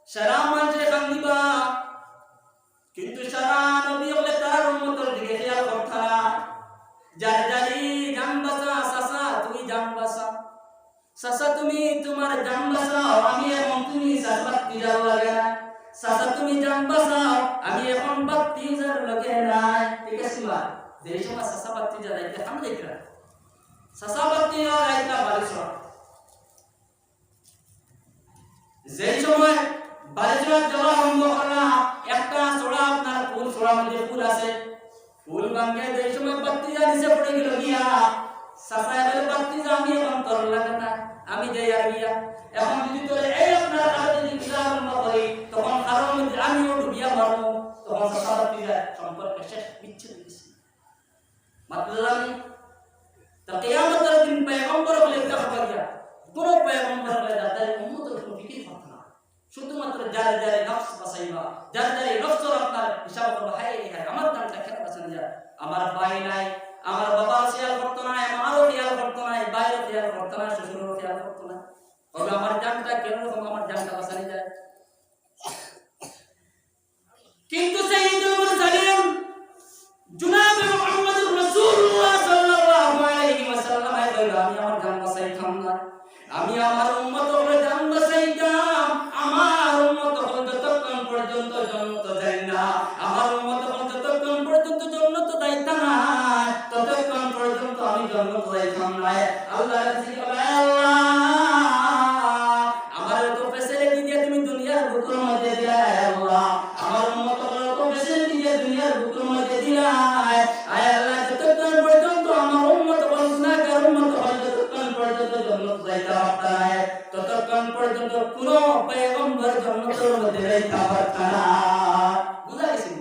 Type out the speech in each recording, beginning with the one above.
সারা মানুষে কান্দিবা কিন্তু সারা নবী বলে তার উম্মতের দিকে খেয়াল করতা না। যার যারি জান বাঁচা সাসা তুমি জান বাঁচা, সাসা তুমি তোমার জান বাঁচাও, আমি এখন তুমি সাসবাতি যাও লাগে না, সাসা তুমি জান বাঁচাও, আমি এখন বাতি যার লাগে নাই। ঠিক আছে বা যে সময় সাসা বাতি যা যাইতে হাম দেখরা সাসা বাতি আর আইতা বালিশ যেই সময় বালিশরা যাওয়া আরম্ভ করলা একটা ছোড়া আপনার ফুল ছোড়া মধ্যে ফুল আছে, ফুল ভাঙে যেই সময় বাতি যা নিচে পড়ে গেল গিয়া সাসা এর বাতি যা আমি এখন তোর লাগে না, আমি যাই আর গিয়া এখন যদি তোর এই আপনার আলো যদি বিলা আরম্ভ করি তখন কারণ মধ্যে আমিও ডুবিয়া মারবো, তখন সাসা বাতি যা সম্পর্কে শেষ বিচ্ছেদ হয়েছে। মাত্র আমি তো কিয়ামতের দিন পয়গম্বর বলে একটা খবর দিয়া পুরো পয়গম্বর বলে দাদার উম্মতের কোনো ফিকির করতে না, শুধুমাত্র যার যারে নফস বাসাইবা, যার যারে নফস আপনার হিসাব করবা, হাই হাই আমার দানটা কেন বাঁচানো যায়, আমার ভাই নাই, আমার বাবা খেয়াল করতো না, আমারও খেয়াল করতো না, বাইরেও খেয়াল করতো না, শ্বশুরও খেয়াল করতো না, তবে আমার জানটা কেন রকম আমার জানটা বাঁচানো যায়। কিন্তু সাইয়্যিদুল মুরসালিন জনাব মুহাম্মদুর রাসূলুল্লাহ সাল্লাল্লাহু আলাইহি ওয়াসাল্লাম কইলো আমি আমার জান বাঁচাইতাম না, আমি আমার উম্মত হলে জান বাঁচাইতাম, আমার উম্মত হল যতক্ষণ পর্যন্ত জান্নাত যায় না, আমার উম্মত হল যতক্ষণ পর্যন্ত জান্নাত যাইতা না ততক্ষণ পর্যন্ত আমি জান্নাত যাইতাম না। আল্লাহ রাজি আল্লাহ আমার তো ফেসিলিটি দিয়ে তুমি দুনিয়ার বুকের মধ্যে দিলা, আল্লাহ আমার উম্মত হল তো ফেসিলিটি দিয়ে দুনিয়ার বুকের মধ্যে দিলা, আয় আল্লাহ যতক্ষণ পর্যন্ত আমার উম্মত হল গুনাহগার উম্মত হল যতক্ষণ পর্যন্ত জান্নাত যাইতে পারতা না ততক্ষণ পর্যন্ত কোন পয়গম্বর জান্নাতের মধ্যে যাইতে পারতা না। বুঝা গেছে?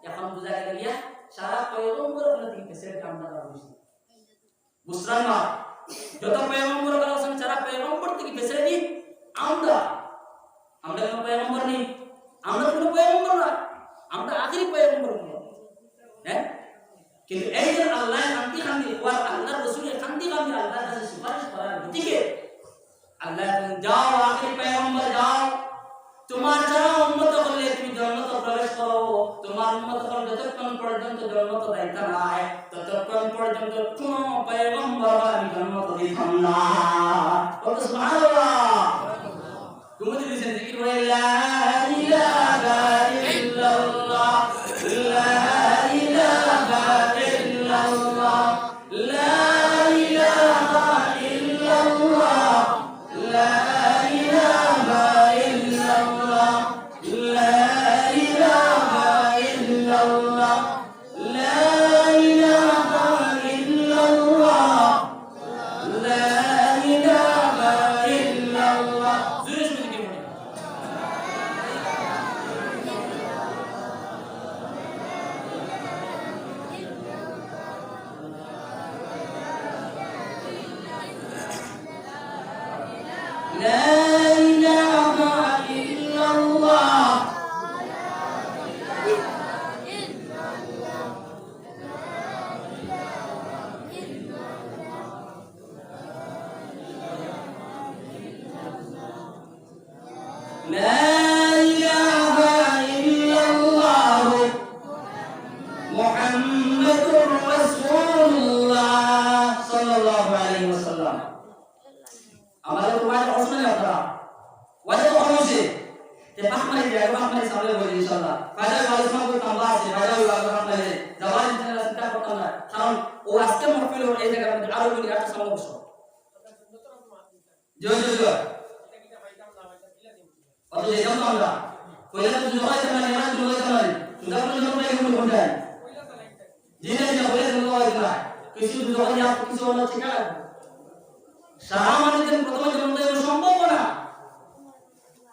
এখন বুঝা গেল গিয়া সারা পয়গম্বর হল থেকে ফেসিলিটি আমরা বুঝি বুঝলাম না, যত পয়গম্বর আছেন সারা পয়গম্বর থেকে ফেসিলিটি আমরা আমরা কোন পয়গম্বর নেই, আমরা কোন পয়গম্বর না, আমরা আখেরি পয়গম্বর। হ্যাঁ কিন্তু এই যে আল্লাহ শান্তি শান্তি ওয়ার আল্লাহর রাসূলের শান্তি শান্তি আল্লাহর কাছে সুপারিশ করার ভিত্তিতে আল্লাহ যাও আখেরি পয়গম্বর যাও, তোমার যারা উম্মত হলে তুমি জান্নাতে প্রবেশ করো, তোমার উম্মত হল যতক্ষণ পর্যন্ত জান্নাত যাইতা না ততক্ষণ পর্যন্ত কোন পয়গম্বর আমি জান্নাত দিতাম না। সুবহানাল্লাহ তুমি দিছেন জিকির করে লা ইলাহা ইল্লাল্লাহ লা ইলাহা ইল্লাল্লাহ লা ইলাহা ইল্লাল্লাহ লা ইলাহা ইল্লাল্লাহ লা ইলাহা ইল্লাল্লাহ লা ইলাহা ইল্লাল্লাহ লা ইলাহা ইল্লাল্লাহ। জোরে শুনে কি বলে لا إله إلا الله لا إله إلا الله محمد رسول الله صلى الله عليه وسلم। আমাদের তোমাদের অসুবিধা নেই আপনারা ওয়াজে তো হচ্ছে যে বাহমানি যায় বাহমানি সামনে বলি ইনশাআল্লাহ ফায়দা আলোচনা করতে আমরা আছে ফায়দা আপনাদের জাওয়াজ চিন্তা করতে না, কারণ ও আজকে মাহফিল ওর এই জায়গার মধ্যে আরো বলি একটা সমস্যা জয় জয় জয় অত যে জানো আমরা কইলা তো জয় জানা না জয় জানা সুদা তো জন্য এই গুলো কোনটা জিনে জিনে বলে জয় জানা কিছু জয় জানা কিছু হলো ঠিক আছে সারা মানুষের প্রথমে জান্নাতে যাওয়া সম্ভব না,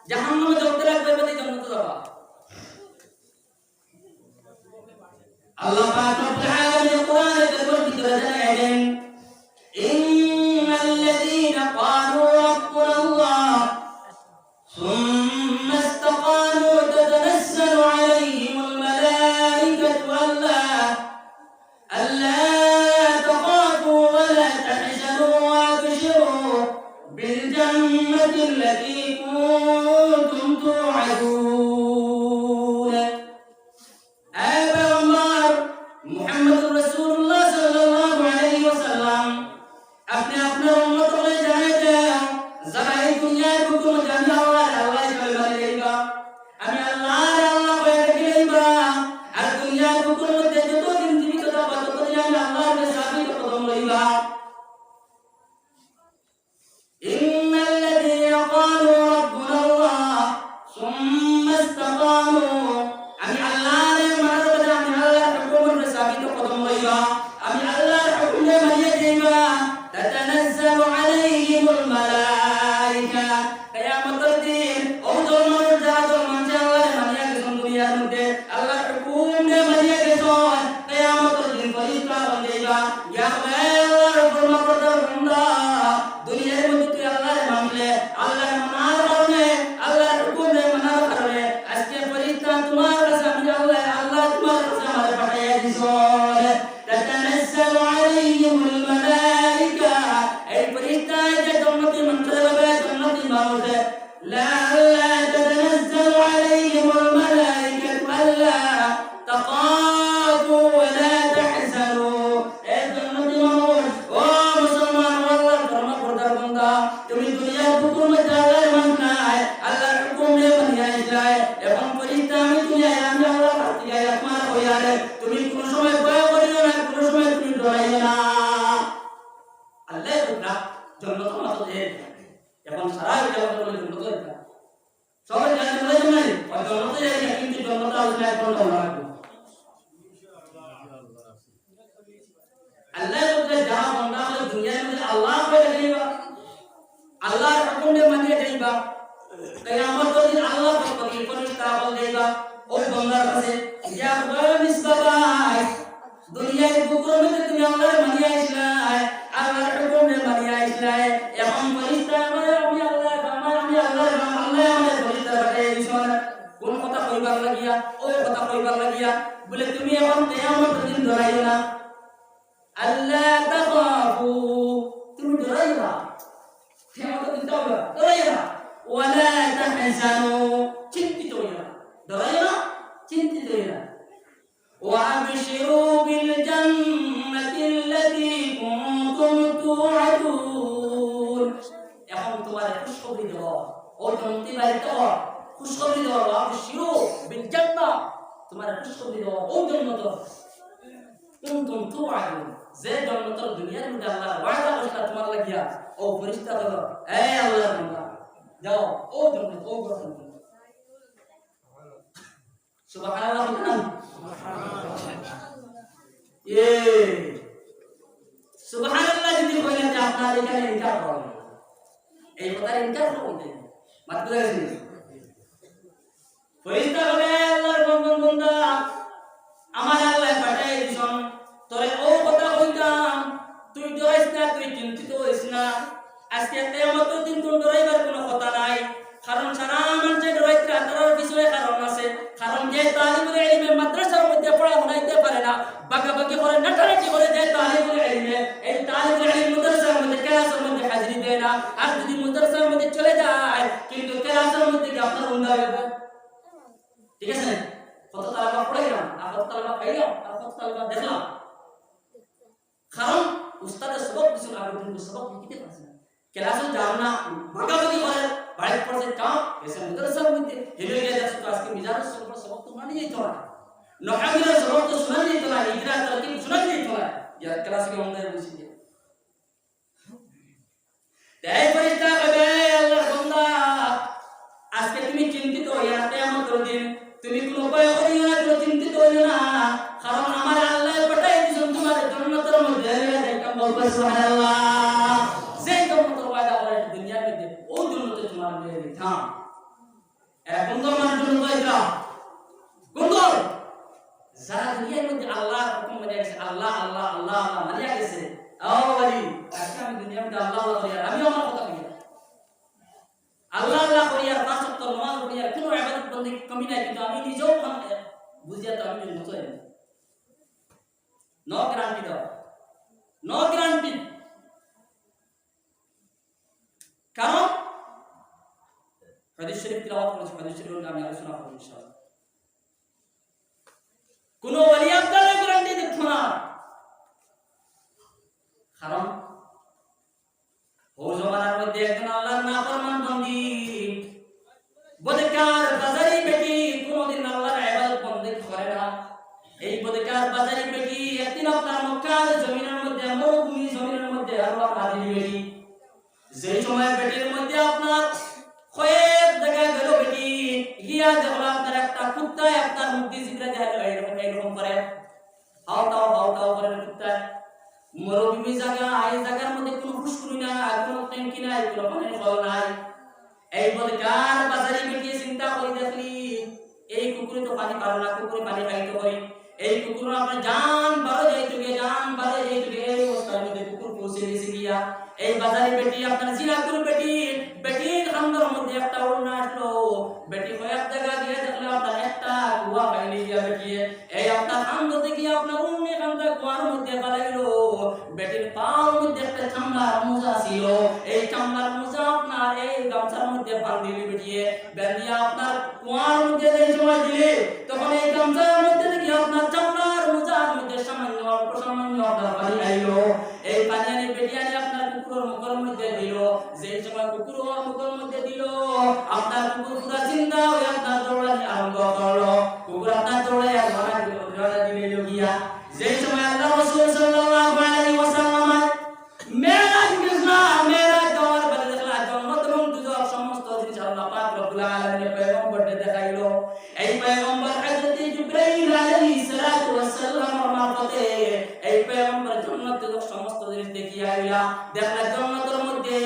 জাহান্নামে জ্বলতে লাগবে বলে জান্নাতে যাবা। আল্লাহ পাক রব্বুল আলামিন কোরআনে কারীমের ভিতরে জানালেন ইন্নাল্লাযীনা ক্বালু রাব্বুনাল্লাহ সুম্মা ইসতাকামু তাতানাসসালু আলাইহিমুল মালাঈকাতু আল্লা তাখাফু ওয়া লা তাহজানু بالجنة التي كنتم توعدون আলোচনায় করতে লাগবে আল্লাহ বলতে যারা বান্দা হলে দুনিয়ার মধ্যে আল্লাহ হয়ে যাইবা আল্লাহর হুকুমে মানিয়ে যাইবা কিয়ামত দিন আল্লাহ পাকের ফেরেশতা বল যাইবা ওই বান্দার কাছে ইয়া বানিস বাবাই দুনিয়ার বুকের মধ্যে তুমি আল্লাহর মানিয়ে আসলাই আল্লাহর হুকুমে মানিয়ে আসলাই এখন ফেরেশতা আমি আল্লাহর আল্লাহ আমাদের ফেরেশতা পাঠিয়ে দিছেন কোন কথা কইবার লাগিয়া ওই কথা কইবার লাগিয়া বলে তুমি এখন কিয়ামত দিন ধরাইও না আল্লাহ তাখাফু তুমি ডরাইবা কিয়ামত দিন ডরাইবা ওয়ালা তাহজানু চিন্তিত হইবা ডরাইবা চিন্তিত হইবা ওয়াবশিরু বিল জান্নাতি আল্লাতী কুনতুম তুআদুন এখন তোমার খুশখবরি দেব ও জান্নাতি বাড়িতে খুশখবরি দেব ওয়াবশিরু বিল জান্নাহ তোমার খুশখবরি দেব ও জান্নাত কুনতুম তুআদুন যে জান্নাতের দুনিয়ার মধ্যে আল্লাহ ওয়াদা করছে তোমার লাগিয়া ও ফেরেশতা হলো এই আল্লাহর বান্দা যাও ও জান্নাত ও ঘর সুবহানাল্লাহ সুবহানাল্লাহ যদি কইলেন যে আপনার এখানে ইনকার করবেন এই কথা ইনকার করতে মাত্র গেছে ফেরেশতা বলে আল্লাহর বান্দা আমার আল্লাহ পাঠাই দিছেন তোরে ও কথা কইতাম তুই ডরাইস না তুই চিন্তিত হইস না আজকে কিয়ামতের দিন তোর ডরাইবার কোনো কথা নাই কারণ সারা মানুষে ডরাইতে তার পিছনে কারণ আছে কারণ যে তালিবুল ইলমে মাদ্রাসার মধ্যে পড়াশোনা করতে পারে না বাগাবাগি করে নাটানাটি করে যে তালিবুল ইলমে এই তালিবুল ইলম মাদ্রাসার মধ্যে ক্লাসের মধ্যে হাজিরি দেয় না আর যদি মাদ্রাসার মধ্যে চলে যায় কিন্তু ক্লাসের মধ্যে কি আপনার উন্নয়ন হবে ঠিক আছে কত তালাবা পড়াইলাম আর কত তালাবা পাইলাম আর কত তালাবা দেখলাম কারণ উস্তাদের সবক কিছু আগে দিন সবক লিখতে পারছে না ক্লাসে যাও না ভাগাভাগি করে বাড়ি পড়ছে কাম এসে মাদ্রাসার মধ্যে হেলে গিয়ে যাচ্ছে তো আজকে মিজানের সবক তো মানে যেত না নহামিরের সবক তো শোনা যেত না ইজরা তরকিব শোনা যেত না ইয়া ক্লাসে কি আমাদের বুঝি তাই ফেরেশতা কবে আল্লাহর বান্দা আজকে তুমি চিন্তিত হইয়া কিয়ামতের দিন তুমি কোনো ভয় করিও না কোনো চিন্তিত হইও না কারণ আমার আল্লাহ পাঠাই দিয়েছেন তোমার জান্নাতের মধ্যে দেখতাম বলবে সুবহানাল্লাহ যে জান্নাতের ওয়াদা করে দুনিয়ার মধ্যে ও জান্নাতে তোমার মেয়ে দিতাম এখন তো আমার জন্য এটা গুন্দর যারা দুনিয়ার মধ্যে আল্লাহর হুকুম মানে গেছে আল্লাহ আল্লাহ আল্লাহ আল্লাহ মানে গেছে ও ওলি আজকে আমি দুনিয়ার মধ্যে আল্লাহ আল্লাহ করি আমি আমার কথা কই আল্লাহ আল্লাহ করি আর পাঁচ ওয়াক্ত নামাজ পড়ি আর কোনো ইবাদত বন্দেগী কমি নাই কিন্তু আমি নিজেও বুঝিয়া তো আমি মতো নো গ্যারান্টি দাও নো গ্যারান্টি কারণ হাদিস শরীফ তেলাওয়াত করেছি হাদিস শরীফ আমি আলোচনা করব ইনশাআল্লাহ কোন ওলি আব্দুল্লাহ গ্যারান্টি দিত না কারণ ও জমানার মধ্যে একজন আল্লাহর নাফরমান বান্দি বদকার বাজারি বেটি কোনদিন আল্লাহর ইবাদত বন্দেগী করে না এই বদকার বাজারি বেটি একদিন আপনার মক্কার জমিনের মধ্যে মরুভূমি জমিনের মধ্যে আল্লাহ নাজিল বেটি যেই সময় বেটির মধ্যে আপনার কয়েক জায়গায় গেল বেটি গিয়া দেখলো আপনার একটা কুত্তায় আপনার মুক্তি জিবরা দেয় এরকম করে হাওতাও করে কুত্তায় মরুভূমি জায়গা এই জায়গার মধ্যে কোনো ফুসকুনি না কোনো ট্যাঙ্কি নাই কোনো পানির কল নাই এই বদকার বাজারি বেটি চিন্তা করে দেখলি এই কুকুরে তো পানি পারে না কুকুরে পানি খাইতে হয় এই কুকুর আপনার জান বারো যাইতে এই অবস্থার মধ্যে কুকুর পৌঁছে গেছে গিয়া এই বাজারি বেটি আপনার জিনাপুর বেটির খান্দার মধ্যে একটা ওড়না আসলো বেটি কয়েক জায়গা গিয়ে দেখলো আপনার একটা কুয়া পাইনি গিয়া বেটি এই আপনার খান্দাতে গিয়ে আপনার উন্নি খান্দা কুয়ার মধ্যে পালাইলো বেটির পার মধ্যে একটা চামড়ার মোজা ছিল এই চামড়ার মোজা আপনার এই গামছার মধ্যে বাঁধিয়ে বেটিয়ে বেঁধিয়ে আপনার কুয়ার মধ্যে যেই সময় দিলে তখন এই গামছার মধ্যে থেকে আপনার চামড়ার মোজার মধ্যে সামান্য আপনার পানি আইলো এই পানি আনি বেটি আনি আপনার কুকুরের মুখের মধ্যে দিল যেই সময় কুকুরের মুখের মধ্যে দিল আপনার কুকুর পুরা চিন্তা হয়ে আপনার দৌড়ানি আরম্ভ করলো কুকুর আপনার দৌড়ে আর ধরা দিলে গিয়া যেই সময় আল্লাহ রাসূল সাল্লাল্লাহু আলাইহি ওয়াসাল্লাম মেরাজ যাওয়ার বেলা দেখলা জান্নাত এবং দুজক সমস্ত জিনিস আল্লাহ পাক রব্বুল আলামিন পয়গম্বরকে দেখাইলো। এই পয়গম্বর হযরত জিবরাইল আলাইহিস সালাতু ওয়াস সালামের মারফতে এই পয়গম্বর জান্নাতের সমস্ত জিনিস দেখিয়া আইলা। দেখলা জান্নাতের মধ্যে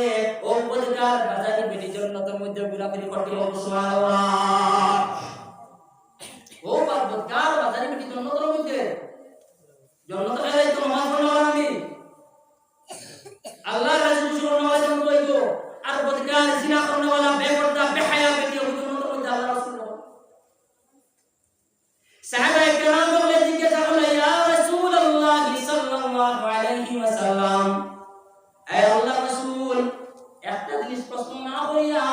ও পরিকার বাজারে বেটি জান্নাতের মধ্যে ঘোরাঘুরি করতে সুবহানাল্লাহ। ও পরবতকার বাজারে বেটি জান্নাতের মধ্যে জান্নাতে গেলে তো নামাজ পড়না আমি আল্লাহ রাসূল সাল্লাল্লাহু আলাইহি ওয়াসাল্লাম কইতো আর বদকার জিনা করনে वाला বেপরদা বেহায়া বেটি জান্নাতের মধ্যে আল্লাহ রাসূল সাহাবায়ে কেরাম বলে জিজ্ঞাসা করলেন ইয়া রাসূলুল্লাহ সাল্লাল্লাহু আলাইহি ওয়াসাল্লাম হে আল্লাহ রাসূল একটা জিনিস প্রশ্ন না কইয়া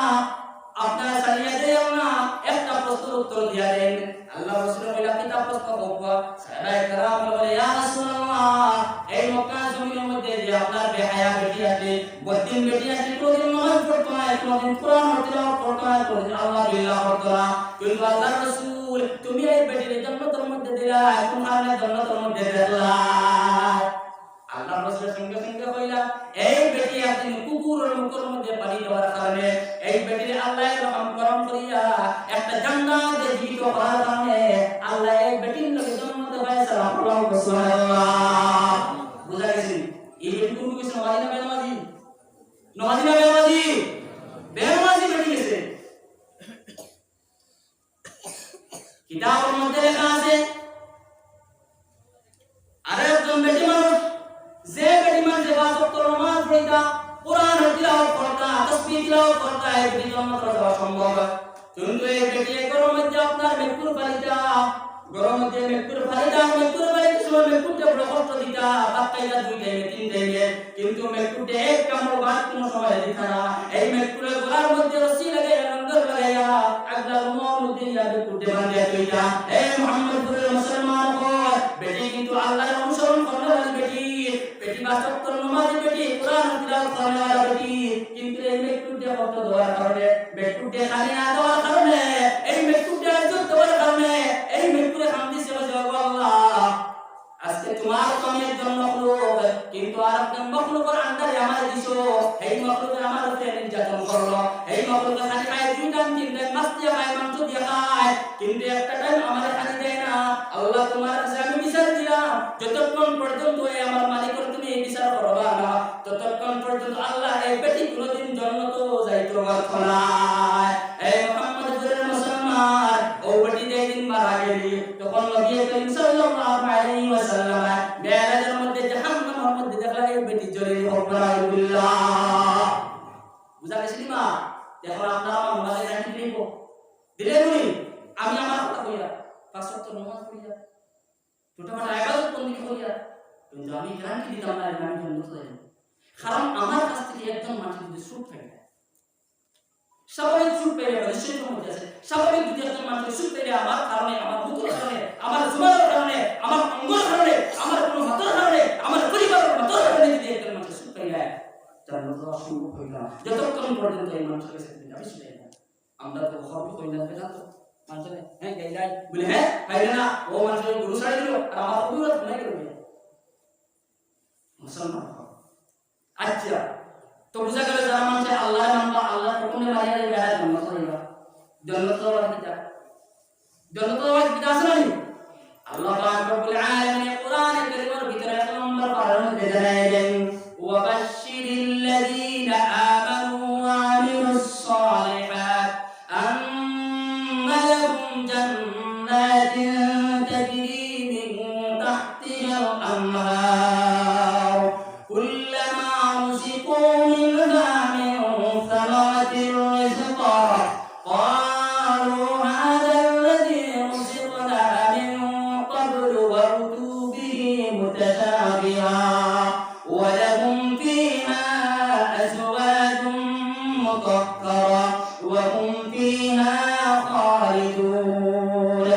আপনারা চালিয়ে দেন না একটা প্রশ্নের উত্তর দিয়া দেন। আল্লাহ রাসূল বলে কিতাব প্রশ্ন করব। সাহাবায়ে কেরাম বলে ইয়া রাসূলুল্লাহ এই মক্কা জমিনের মধ্যে যে আপনার বেহায়া বেটি আছে বদিন বেটি আছে কোনদিন নামাজ পড়তো না কোনদিন কোরআন তিলাওয়াত করতো না কোনদিন আল্লাহ বিল্লাহ করতো না কিন্তু আল্লাহ রাসূল তুমি এই বেটির জান্নাতের মধ্যে দিলা তোমার জান্নাতের মধ্যে দিলা। আল্লাহ রাসূলের সঙ্গে সঙ্গে কইলা এই বেটি আপনি কুকুরের মুখের মধ্যে পানি দেওয়ার কারণে এই বেটির আল্লাহ রহম করম করিয়া একটা জান্নাতে জীবিত করার কারণে আল্লাহ এই বেটির লগে জান্নাতে ফয়সালা করলাম সুবহানাল্লাহ। বুঝা গেছে এই বেটি কোন কিছু নমাজি না বেনামাজি নমাজি না বেনামাজি বেনামাজি বেটি গেছে। কিতাবের মধ্যে লেখা আছে আরে একজন বেটি মানুষ যে বেটি মানুষ পাঁচ ওয়াক্ত নামাজ পড়িতা কুরআন তিলাওয়াত করতা তাসবিহ তিলাওয়াত করতা এই বেটি জান্নাতে যাওয়া সম্ভব। কিন্তু এই বেটি গরম মধ্যে আপনার মৃত্যুর পালিতা গরম মধ্যে মৃত্যুর পালিতা সময় মৃত্যুতে বড় কষ্ট দিতা ভাত খাইতা 2 টাইমে 3 টাইমে কিন্তু মৃত্যুতে এক কামড় ভাত কোনো সময় দিতা না। এই মৃত্যুর গলার মধ্যে রশি লাগে লঙ্গর লাগাইয়া আগলা রুমার মধ্যে নিয়া মৃত্যুতে বাঁধিয়া কইতা হে মুহাম্মদুর মুসলমান বেটি কিন্তু আল্লাহর অনুসরণ করনে वाली বেটি বেটি বাস্তব নামাজি বেটি কুরআন তিলাওয়াত করনে वाला বেটি কিন্তু এই মৃত্যুতে কষ্ট দেওয়ার কারণে মৃত্যুতে খালি না দেওয়ার কারণে এই মৃত্যুতে ইজ্জত দেওয়ার কারণে এই মৃত্যুরে শান্তি সেবা দেওয়া আল্লাহ আজকে তোমার তুমি একজন মখলুক কিন্তু আরেকজন মখলুকের আন্ডারে আমার দিছো এই মখলুকের আমার উপরে নির্যাতন করলো এই মখলুকে খালি খায় 2 টাইম 3 টাইম মাছ দিয়ে খায় মাংস দিয়ে খায় কিন্তু একটা টাইম আমার খালি দেয় না। আল্লাহ তোমার কাছে আমি বিচার দিলাম যতক্ষণ পর্যন্ত এই আমার মালিকের তুমি এই বিচার করবা না ততক্ষণ পর্যন্ত আল্লাহ এই বেটি কোনদিন জান্নাতে যাইতো না। এই মুহাম্মদুর মুসলমান ও বেটি যেদিন মারা গেলি তখন নবী করিম সাল্লাল্লাহু আলাইহি ওয়াসাল্লাম মেরাজের মধ্যে জাহান্নামের মধ্যে দেখলা এই বেটি জ্বলে আলহামদুলিল্লাহ। বুঝা গেছে মা এখন আপনারা আমার মোবাইলে রাখি দিব দিলে তুমি আমি আমার কথা কইয়া 5 ওয়াক্ত নামাজ পড়িয়া ছোটখাটো ইবাদত বন্দি করিয়া কিন্তু আমি গ্যারান্টি দিতাম না আমি জান্নাতে যাই কারণ আমার কাছ থেকে একজন মানুষ যদি সুখ পায় স্বাভাবিক সুখ পেলে নিশ্চয়ই মধ্যে আছে স্বাভাবিক যদি একজন মানুষ সুখ পেলে আমার কারণে আমার মুখের কারণে আমার জুমার কারণে আমার অঙ্গের কারণে আমার কোনো মাতার কারণে আমার পরিবারের মাতার কারণে যদি একজন মানুষ সুখ পেলে জান্নাতে যাওয়া সম্ভব হয় না যতক্ষণ পর্যন্ত এই মানুষের কাছে আমি শুনে না। আমরা তো খবর কই না পেলা তো মানুষের হ্যাঁ গাইলাই বলে হ্যাঁ পাইলে না ও মানুষের গুরু ছাড়ি দিল আর আমার অভিরোধ নাই করবে মুসলমান। আচ্ছা তো বুঝা গেল যারা মানুষ আল্লাহর নাম আল্লাহর হুকুমে মানিয়ে নেবে আর জান্নাত যাবে জান্নাত যাওয়ার কিতাব আছে না আল্লাহ পাক রব্বুল আলামিন কোরআনে কারীমের ভিতরে 1 নম্বর পারার মধ্যে জানাইলেন ওয়া বাশশিরিল লাযীনা আমানু ওয়া আমিলুস সালিহাত আন্না লাহুম জান্নাতিন তাজরি মিন তাহতিহাল আনহার কুল্লামা রুযিকু মিনহা মিন সামারাতির রিজকা قالوا هذا الذي رزقنا من قبل وأتوا به متشابها ولهم فيها أزواج مطهرة وهم فيها خالدون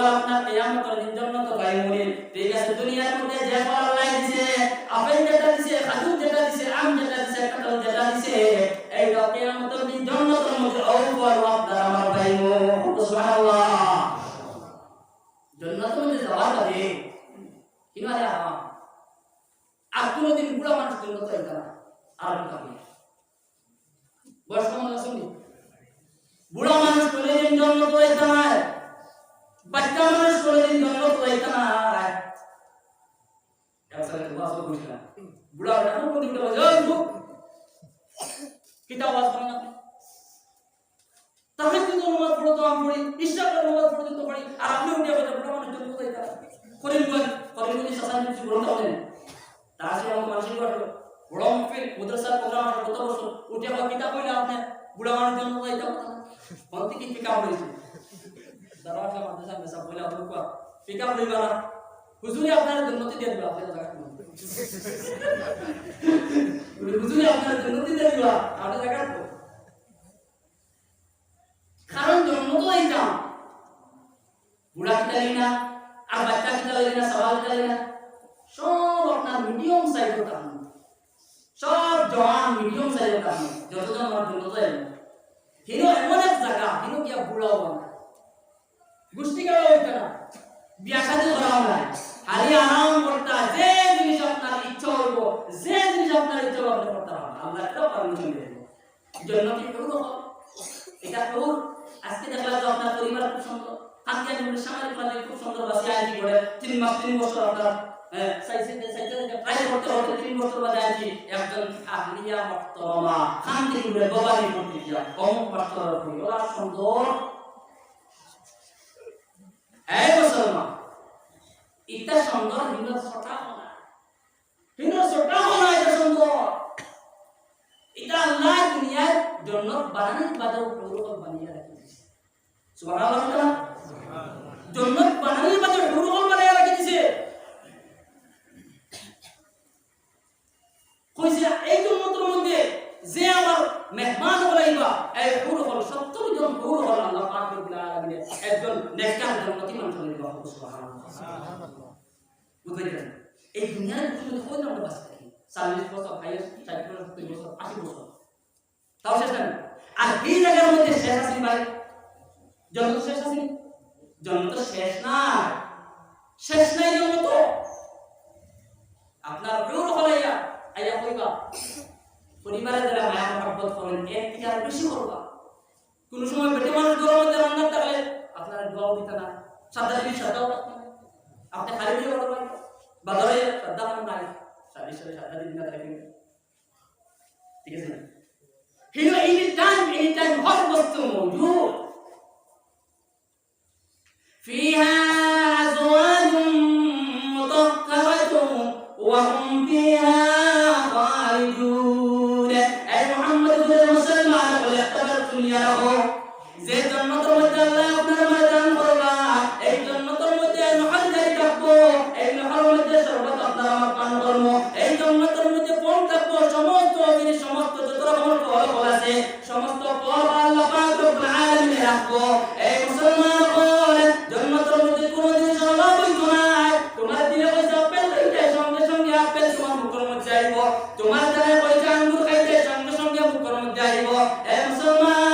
আল্লাহ আপনার কিয়ামতের দিন জান্নাত পাইমুনি ঠিক আছে দুনিয়ার মধ্যে যে ফল আল্লাহ দিয়েছে আপেল যেটা দিয়েছে খেজুর যেটা দিয়েছে আম যেটা দিয়েছে কাঁঠাল যেটা দিয়েছে এই কিয়ামতের দিন জান্নাতের মধ্যে ফল আপনার আমার পাইমু সুবহানাল্লাহ জান্নাতের মধ্যে যাওয়ার আগে কিনারে আর কোনদিন বুড়া মানুষ জান্নাত যাইতা না আর কাকে বয়স্ক মানুষ শুনি বুড়া মানুষ কোনদিন জান্নাত যাইতা না বাচ্চা মানুষ কোনদিন জান্নাত যাইতা না একসাথে ওয়াজ করছিস না বুড়া না কোনদিন তো ওই কিতা ওয়াজ করেন আপনি তাহাজ্জুদ নামাজ পড়ো তো আমি পড়ি ইশরাকের নামাজ পড়ো তো পড়ি আর আপনি উঠে বলে বুড়া মানুষ জান্নাত যাইতা করিমগঞ্জ শাসন কিছু বলতে হবে তার সাথে আমার মানসিক বাড়লো বড় মফিল মাদ্রাসার প্রোগ্রাম আছে কত বছর উঠে বা কিতাব কইলে আপনি বুড়া মানুষ জান্নাত যাইতা কথা কোন থেকে পিক আপ হইছে দরওয়াজা মাদ্রাসা মেসা বলে আপনি কো পিক আপ হইবা না হুজুরে আপনার জান্নাত দিয়ে দিবা আপনার জায়গা হুজুরে আপনার জান্নাত দিয়ে দিবা আপনার জায়গা কারণ জান্নাত যাইতা বুড়া কিতালি না আর বাচ্চা কিতালি না সওয়াল কিতালি না সব আপনার মিডিয়াম সাইজের কারণ সব জওয়ান মিডিয়াম সাইজের কারণ যতজন আমার জান্নাত যায় হিনো এমন এক জায়গা হিনো কি বুড়াও না গুষ্টি গাওয়া হইতো না বিয়া শাদী করাও না খালি আরাম করতে যে জিনিস আপনার ইচ্ছা হইব যে জিনিস আপনার ইচ্ছা হবে আপনি করতে পারবেন আল্লাহ এটাও পারমিশন দিয়ে দেবে জান্নাতি কেউ না এটা কেউ আজকে দেখলাম যে আপনার পরিবার খুব সুন্দর আজকে আমি সামনে প্রাণী খুব সুন্দর বাসি আইজি করে 3 বছর আপনার সাইজে ট্রাই করতে করতে 3 বছর বাদে আইজি একজন আহলিয়া মুহতারামা খান থেকে বাবানি করতে যা কম পাত্র ওরা সুন্দর এই মুসলমান এটা সুন্দর হিনো ছোটা হনা এটা সুন্দর এটা আল্লাহ দুনিয়ার জন্য বানানোর বাদে উপর বানিয়ে রেখেছে সুবহানাল্লাহ জন্য বানানোর বাদে উপর বানিয়ে রেখেছে কইছে এই জন্নতের মধ্যে যে আমার মেহমান হলাইবা এই হুর হল 70 জন হুর হল আল্লাহ পাক রব্বুল আলামিন একজন নেককার জান্নাতি মানুষ হলাইবা সুবহানাল্লাহ বুঝলেন এই দুনিয়ার ভিতরে কত আমরা বাস থাকি 40 বছর 60 বছর 70 বছর 80 বছর তাও শেষ না আর এই জায়গার মধ্যে শেষ আছে ভাই জান্নাত শেষ আছে জান্নাত শেষ নাই জান্নাত আপনার হুর হলাইয়া আয়া কইবা পরিবারের যারা মায়া মহব্বত করেন এক থেকে আর বেশি করবা কোন সময় বেটে মানুষ ঘরের মধ্যে রান্না থাকলে আপনারা দোয়াও দিতে না সাদা জিনিস সাদাও রাখতে না আপনি খালি দিয়ে করবেন বাজারে সাদা খান নাই সাদা দিন না রাখেন ঠিক আছে না হিনো এনি টাইম হর বস্তু মौजूद فيها أزواج مطهرة وهم فيها خالدون أي محمد صلى الله عليه وسلم يا যে জান্নাতের মধ্যে আল্লাহ আপনার ময়দান করবা এই জান্নাতের মধ্যে নহর জারি থাকবো এই নহরের মধ্যে শরবত আপনার আমার পান করবো এই জান্নাতের মধ্যে কোন থাকবো সমস্ত জিনিস সমস্ত যত রকমের ফল আছে সমস্ত ফল আল্লাহ পাক রব্বুল আলামিন রাখবো এই মুসলমান হল জান্নাতের মধ্যে কোন জিনিস অভাব হইতো না তোমার দিলে কইছে আপেল খাইতে সঙ্গে সঙ্গে আপেল তোমার মুখের মধ্যে আইব তোমার দ্বারা কইছে আঙ্গুর খাইতে সঙ্গে সঙ্গে মুখের মধ্যে আইব এই মুসলমান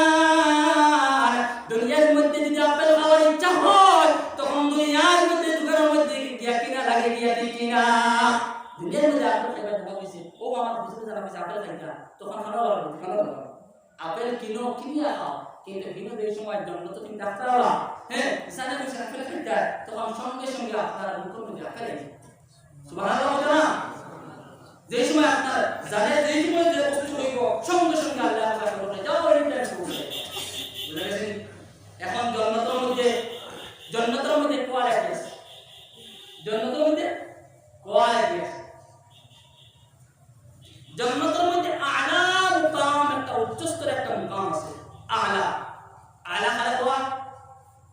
দুনিয়ার মধ্যে যদি আপেল খাওয়ার ইচ্ছা হয় তখন দুনিয়ার মধ্যে দোকানের মধ্যে গিয়া কিনা লাগে গিয়া কিনা দুনিয়ার মধ্যে আপেল খাইবার দেখা হইছে ও আমার বুঝতে জানা হইছে আপেল খাইতা তখন খাওয়া আপেল কিনিয়া খাও কিন্তু বিনোদ এই সময় জন্নত তুমি ডাক্তার হলা হ্যাঁ ইসানে কইছে আপেল খাইতা তখন সঙ্গে সঙ্গে আপনার মুখের মধ্যে আপেল আইছে সুবহানাল্লাহ না যে সময় আপনার জানে যে সময় যে বস্তু হইব সঙ্গে সঙ্গে আল্লাহ পাক বলে যাও এটা শুরু বুঝা গেছে এখন জান্নাতের মধ্যে কোয়ালিটি আছে জান্নাতের মধ্যে কোয়ালিটি আছে জান্নাতের মধ্যে আলা মুকাম একটা উচ্চস্তরের একটা মুকাম আছে আলা খালা কোয়া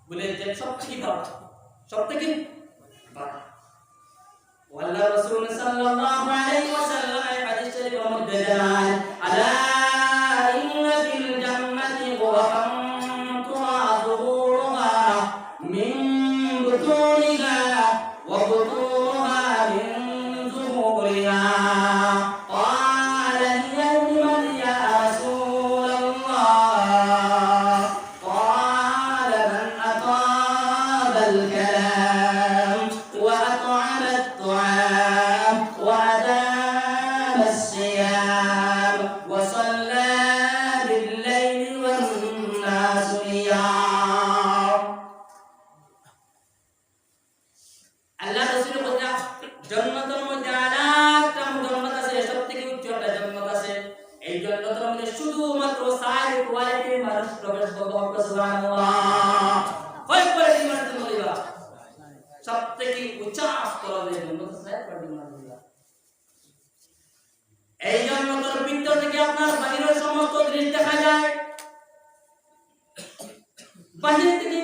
বলে যে সবথেকে ভালো সবথেকে ভালো ওয়াল্লাহ রাসূল সাল্লাল্লাহু আলাইহি ওয়াসাল্লাম এই হাদিস শরীফের মধ্যে জানান আলা ইন্না ফিল জান্নাতি ওয়া মিন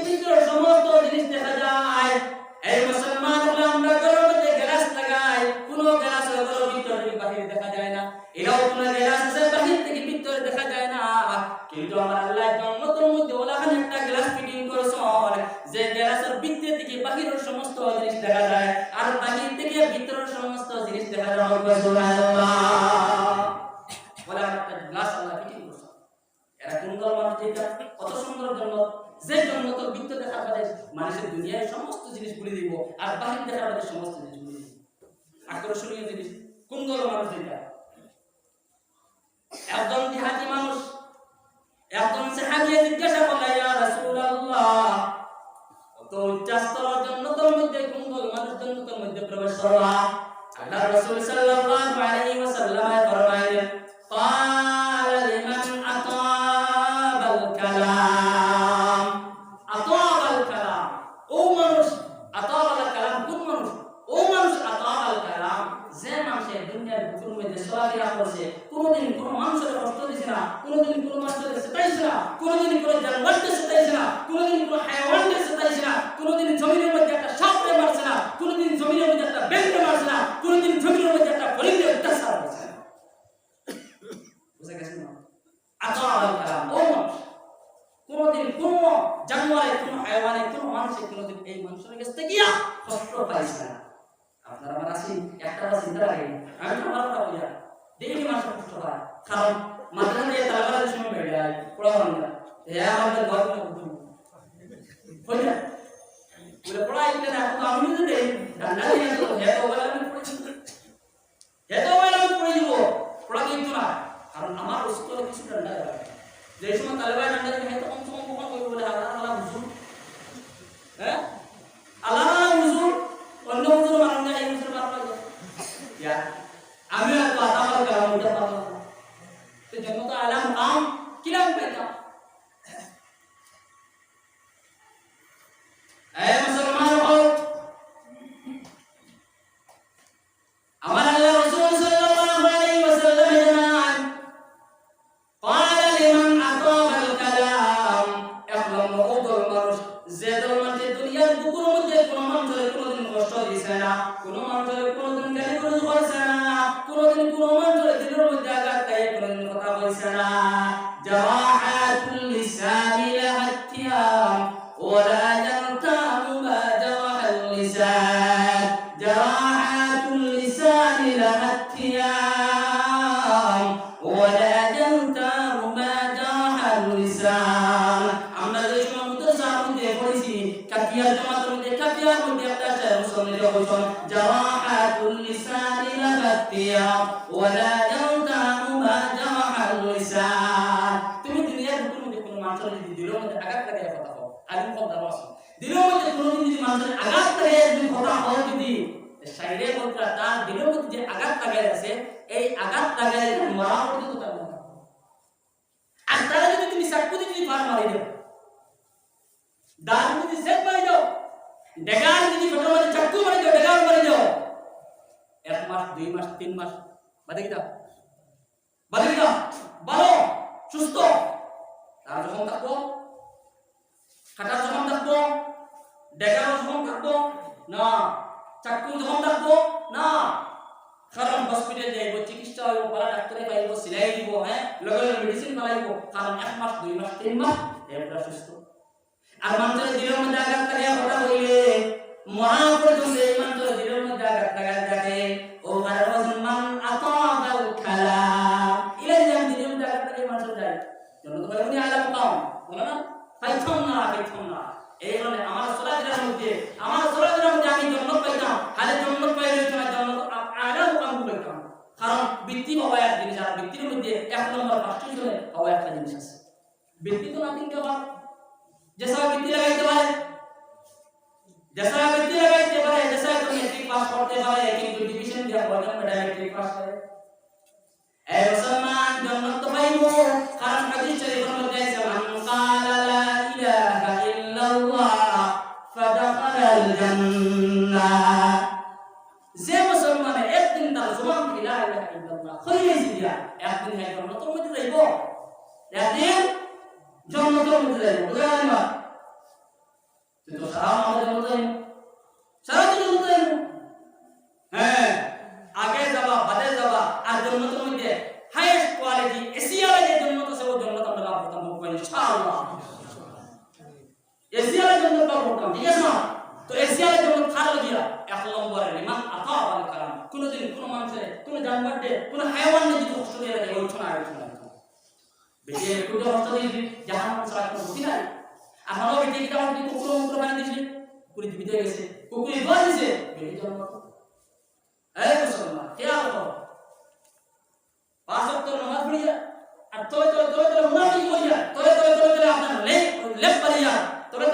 ভিতরে সমস্ত জিনিস দেখা যায়। এই মুসলমান হলে আমরা ঘরের মধ্যে গ্লাস লাগাই, কোনো গ্লাস ঘরের ভিতরে বাহিরে দেখা যায় না। এরাও কোনো গ্লাস আছে বাহির থেকে ভিতরে দেখা যায় না। কিন্তু আমার আল্লাহ জন্নতের মধ্যে ওলাখানে একটা গ্লাস ফিটিং করেছেন, যে গ্লাসের ভিতর থেকে বাহিরের সমস্ত জিনিস দেখা যায় আর বাহির থেকে ভিতরের সমস্ত জিনিস দেখা যায়। সুবহানাল্লাহ। বলে একটা গ্লাস আল্লাহ ফিটিং করেছেন। এরা কোন দল মানুষ, যেটা কত সুন্দর জন্নত, যে জন্নতের ভিতর দেখা পারে মানুষের দুনিয়ার সমস্ত জিনিস বলে দিব আর বাহির দেখা পারে সমস্ত জিনিস বলে দিব। আকর্ষণীয় জিনিস কোন দল মানুষ, যেটা একজন জিহাদি মানুষ একজন সাহাবী জিজ্ঞাসা করলেন, ইয়া রাসূলুল্লাহ, তো উচ্চস্তর জান্নাতের মধ্যে কোন দল মানুষ জান্নাতের মধ্যে প্রবেশ করবে? আল্লাহ রাসূল সাল্লাল্লাহু আলাইহি ওয়াসাল্লাম ফরমাইলেন, ক্বালা লিমান আতাবাল কালাম। আতাবাল কালাম, ও মানুষ, আতাবাল কালাম কোন মানুষ? ও মানুষ আতাবাল কালাম, যে মানুষের দুনিয়ার বুকের মধ্যে চলাফেরা করছে, কোনোদিন কোনো মানুষের কষ্ট দিছে না, কোনোদিন কোনো মানুষের সেটাইছে না, কোনোদিন কোনো জানোয়ারকে সেটাইছে না, কোনোদিন কোনো হায়াওয়ানকে সেটাইছে না, কোনোদিন জমিনের মধ্যে একটা সাপকে মারছে না, কোনোদিন জমিনের মধ্যে একটা ব্যাঙকে মারছে না, কোনোদিন জমিনের মধ্যে একটা হরিণকে অত্যাচার করছে না। বুঝা গেছে না? আতাবাল কালাম, ও মানুষ, কোনোদিন কোনো জানোয়ারে, কোনো হায়াওয়ানে, কোনো মানুষে কোনোদিন এই মানুষের কাছ থেকে কষ্ট পাইছে না। আপনারা আমার আসি একটা চিন্তা লাগে, আমি তো ভালোটা বলি ডেইলি মানুষের কষ্ট হয়, কারণ মাঝে মাঝে তালবারের সময় বেড়ে যায় পড়াবার না, আমাদের গল্প হয়ে যায় বলে পড়াই না। এখন আমি যদি ডান্ডা দিয়ে দেবো, হেতো বলে আমি পড়ে দিব, পড়া কিন্তু না, কারণ আমার অস্ত্র কিছু ডান্ডা দেওয়া, যে সময় তালেবাই ডান্ডা দিয়ে হেতো কম কম কম করবো বলে আল্লাহ আল্লাহ হুজুর, হ্যাঁ আল্লাহ হুজুর, অন্য হুজুর মানুষ না, এই হুজুর মানুষ ইয়া আমি তো আতাবাল কালাম এটা পাবো না, তো জন্য তো আলাম কাম কিলাম পেতাম। এই মুসলমান হও, আমার আল্লাহ রাসূল সাল্লাল্লাহু আলাইহি ওয়াসাল্লাম জানান, ক্বালা লিমান আতাবাল কালাম, একদম ওদল মানুষ, যে দল মানুষ দুনিয়ার বুকের মধ্যে কোনো মানুষের কোনোদিন কষ্ট দিছে না, কোনো মানুষের কোনোদিন গালি গলজ করছে না, কোনোদিন কোনো মানুষের দিলের মধ্যে আঘাত দেয়, কোনোদিন কথা বলছে না। জারাহাতুল লিসানি লাহাতিয়াম ওয়ালা ইয়ানতামু মা জারাহাল লিসান, জারাহাতুল লিসানি লাহাতিয়াম ওয়ালা ইয়ানতামু মা জারাহাল লিসান। আমরা যে সময় মুতাসার মধ্যে পড়েছি, কাফিয়ার জামাতের মধ্যে, কাফিয়ার মধ্যে একটা আছে মুসলমানের বলছেন, জারাহাতুল লিসানি লাহাতিয়াম ওয়ালা ইয়ানতামু মা জারাহাল লিসান। তুমি দুনিয়ার বুকের মধ্যে কোনো মানুষের যদি দিলের মধ্যে আঘাত লাগায় কথা হও, আলিম কথা বলো, দিলের মধ্যে কোনোদিন যদি মানুষের আঘাত লাগায় যদি কথা হও, যদি শাইরে বলতে তার দিলের মধ্যে যে আঘাত লাগায় আছে, এই আঘাত লাগায় মরা পর্যন্ত তার না, আর তারা যদি তুমি চাকু দিয়ে যদি মার মারি দাও, দাঁত যদি সেট মারি দাও, ডেগার যদি ফটো মারি চাকু মারি দাও, ডেগার মারি দাও, 1 মাস 2 মাস 3 মাস বাদে কি দাও, ভালো সুস্থ তার যখন থাকবো, কাটার যখন থাকবো, ডেগার যখন থাকবো না, চাকু যখন থাকবো না, কারণ হসপিটাল যাইব, চিকিৎসা হইব, পালা ডাক্তারে পাইব, সিলাই দিব, হ্যাঁ লগে মেডিসিন পালাইব, কারণ 1 মাস 2 মাস 3 মাস এরা সুস্থ। আর মানুষের দিলের মধ্যে আঘাত লাগিয়া কথা বললে মরা পর্যন্ত এই মানুষের দিলের মধ্যে আঘাত লাগায় থাকে। ও মুসলমান আতাবাল কালাম, ইলা যে দিলের মধ্যে আঘাত লাগিয়ে মানুষ যায় জন্য তো উনি আলাম কাম বলে না, পাইছম না। এই কারণে আমার সলাতের মধ্যে আমি জান্নাত পাইতাম, খালি জান্নাত পাইলে না, জান্নাত আলাম কাম পাইতাম, কারণ বৃত্তি হওয়া এক জিনিস, আর বৃত্তির মধ্যে 1 নম্বর 5টি চলে হওয়া একটা জিনিস আছে। বৃত্তি তো না কিনতে পারে, जैसा विद्या लगाते बारे, जैसा तो मैट्रिक पास करते बारे, एक डिवीजन दिया बॉटम में मैट्रिक पास करे। ऐ मुसलमान जन्नत तो पाइबो, कारण हदीस शरीफ में है मान काला ला इलाहा इल्लल्लाह फदखलल जन्नह। जे मुसलमान एक दिन तार जुबान की ला इलाहा इल्लल्लाह खैर दिया, एक दिन है जन्नत में जाइबो, एक दिन जन्नत में जाइबो। बुझा ना? কিন্তু সারা আমাদের মতো সারা দিনের মতো হ্যাঁ আগে যাবা বাদে যাবা আর জন্মতের মধ্যে হাইয়েস্ট কোয়ালিটি এশিয়ার যে জন্মত আছে ওই জন্মত আমরা লাভ করতাম ইনশাআল্লাহ এশিয়ার জন্মত লাভ করতাম ঠিক আছে না তো এশিয়ার জন্মত খার লাগিয়া এক নম্বরে লিমান আতা আল কালাম কোনদিন কোন মানুষের কোন জানবারতে কোন হায়াওয়ান যদি কষ্ট দিয়ে রাখে ওই শোনা আর শোনা বেশি একটু কষ্ট দিয়ে জাহান্নাম ছাড়া কোনো গতি নাই আমারও বেটি কিটা হচ্ছে কুকুর মুকুর বানিয়ে দিয়েছে কুকুরি দিতে গেছে কুকুরি দোয়া দিয়েছে বেটি জন্ম এই মুসলমান খেয়াল করো পাঁচ ওয়াক্ত নামাজ পড়িয়া আর তোরে মুনাফিক হইয়া তোরে আপনার লেপ পারিয়া তোরে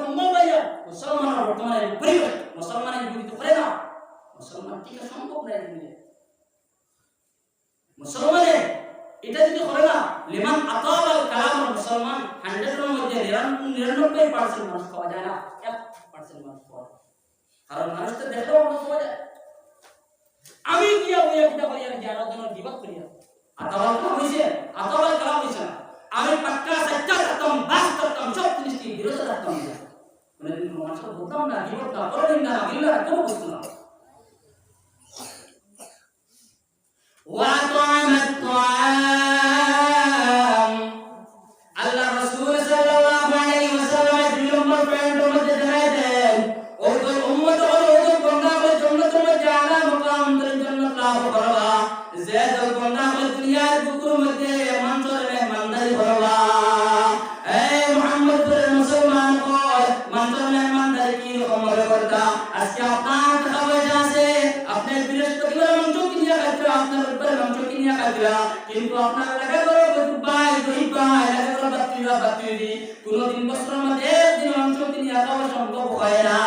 হুম্মল পাইয়া মুসলমানের বর্তমানে পরিবেশ মুসলমানের বিরুদ্ধে করে না মুসলমান টিকা সম্ভব নাই দুনিয়া মুসলমানের এটা যদি করে না লিমান আতাল কালাম মুসলমান 100 এর মধ্যে 99% মানুষ পাওয়া যায় না 1% মানুষ পাওয়া যায় কারণ মানুষ তো দেখলেও মানুষ পাওয়া যায় আমি কি হইয়া কিটা করিয়া জানার জন্য বিবাদ করিয়া আতাল কালাম হইছে আতাল কালাম হইছে না আমি পাক্কা সত্য করতাম বাস করতাম সব জিনিসকে বিরোধ করতাম না মানে দিন মানুষ বলতাম না বিবাদ না করলেন না বিল্লাহ কোনো বস্তু না وأطعم الطعام الله رسول صلى الله عليه وسلم يقول فرند متدين أوتوا الأمة أوتوا الجنة والجنة مجعلها مقام الجنة لا فروا زاد الجنة والدنيا بكر مدة منصور مهمان فروا أي محمد المسلمان قال منصور مهمان کی عمر کرتا أشياء تخوجاسه अपने বৃহস্পতিবার মঞ্চ কিনিয়া খাইতরা আপনার রবিবার মঞ্চ কিনিয়া খাইতরা কিন্তু আপনার লাগা করো দুবাই দুইবাই লাগা করো বাতিরি কোনদিন বছরের মধ্যে একদিন মঞ্চ কিনিয়া খাওয়া সম্ভব হয় না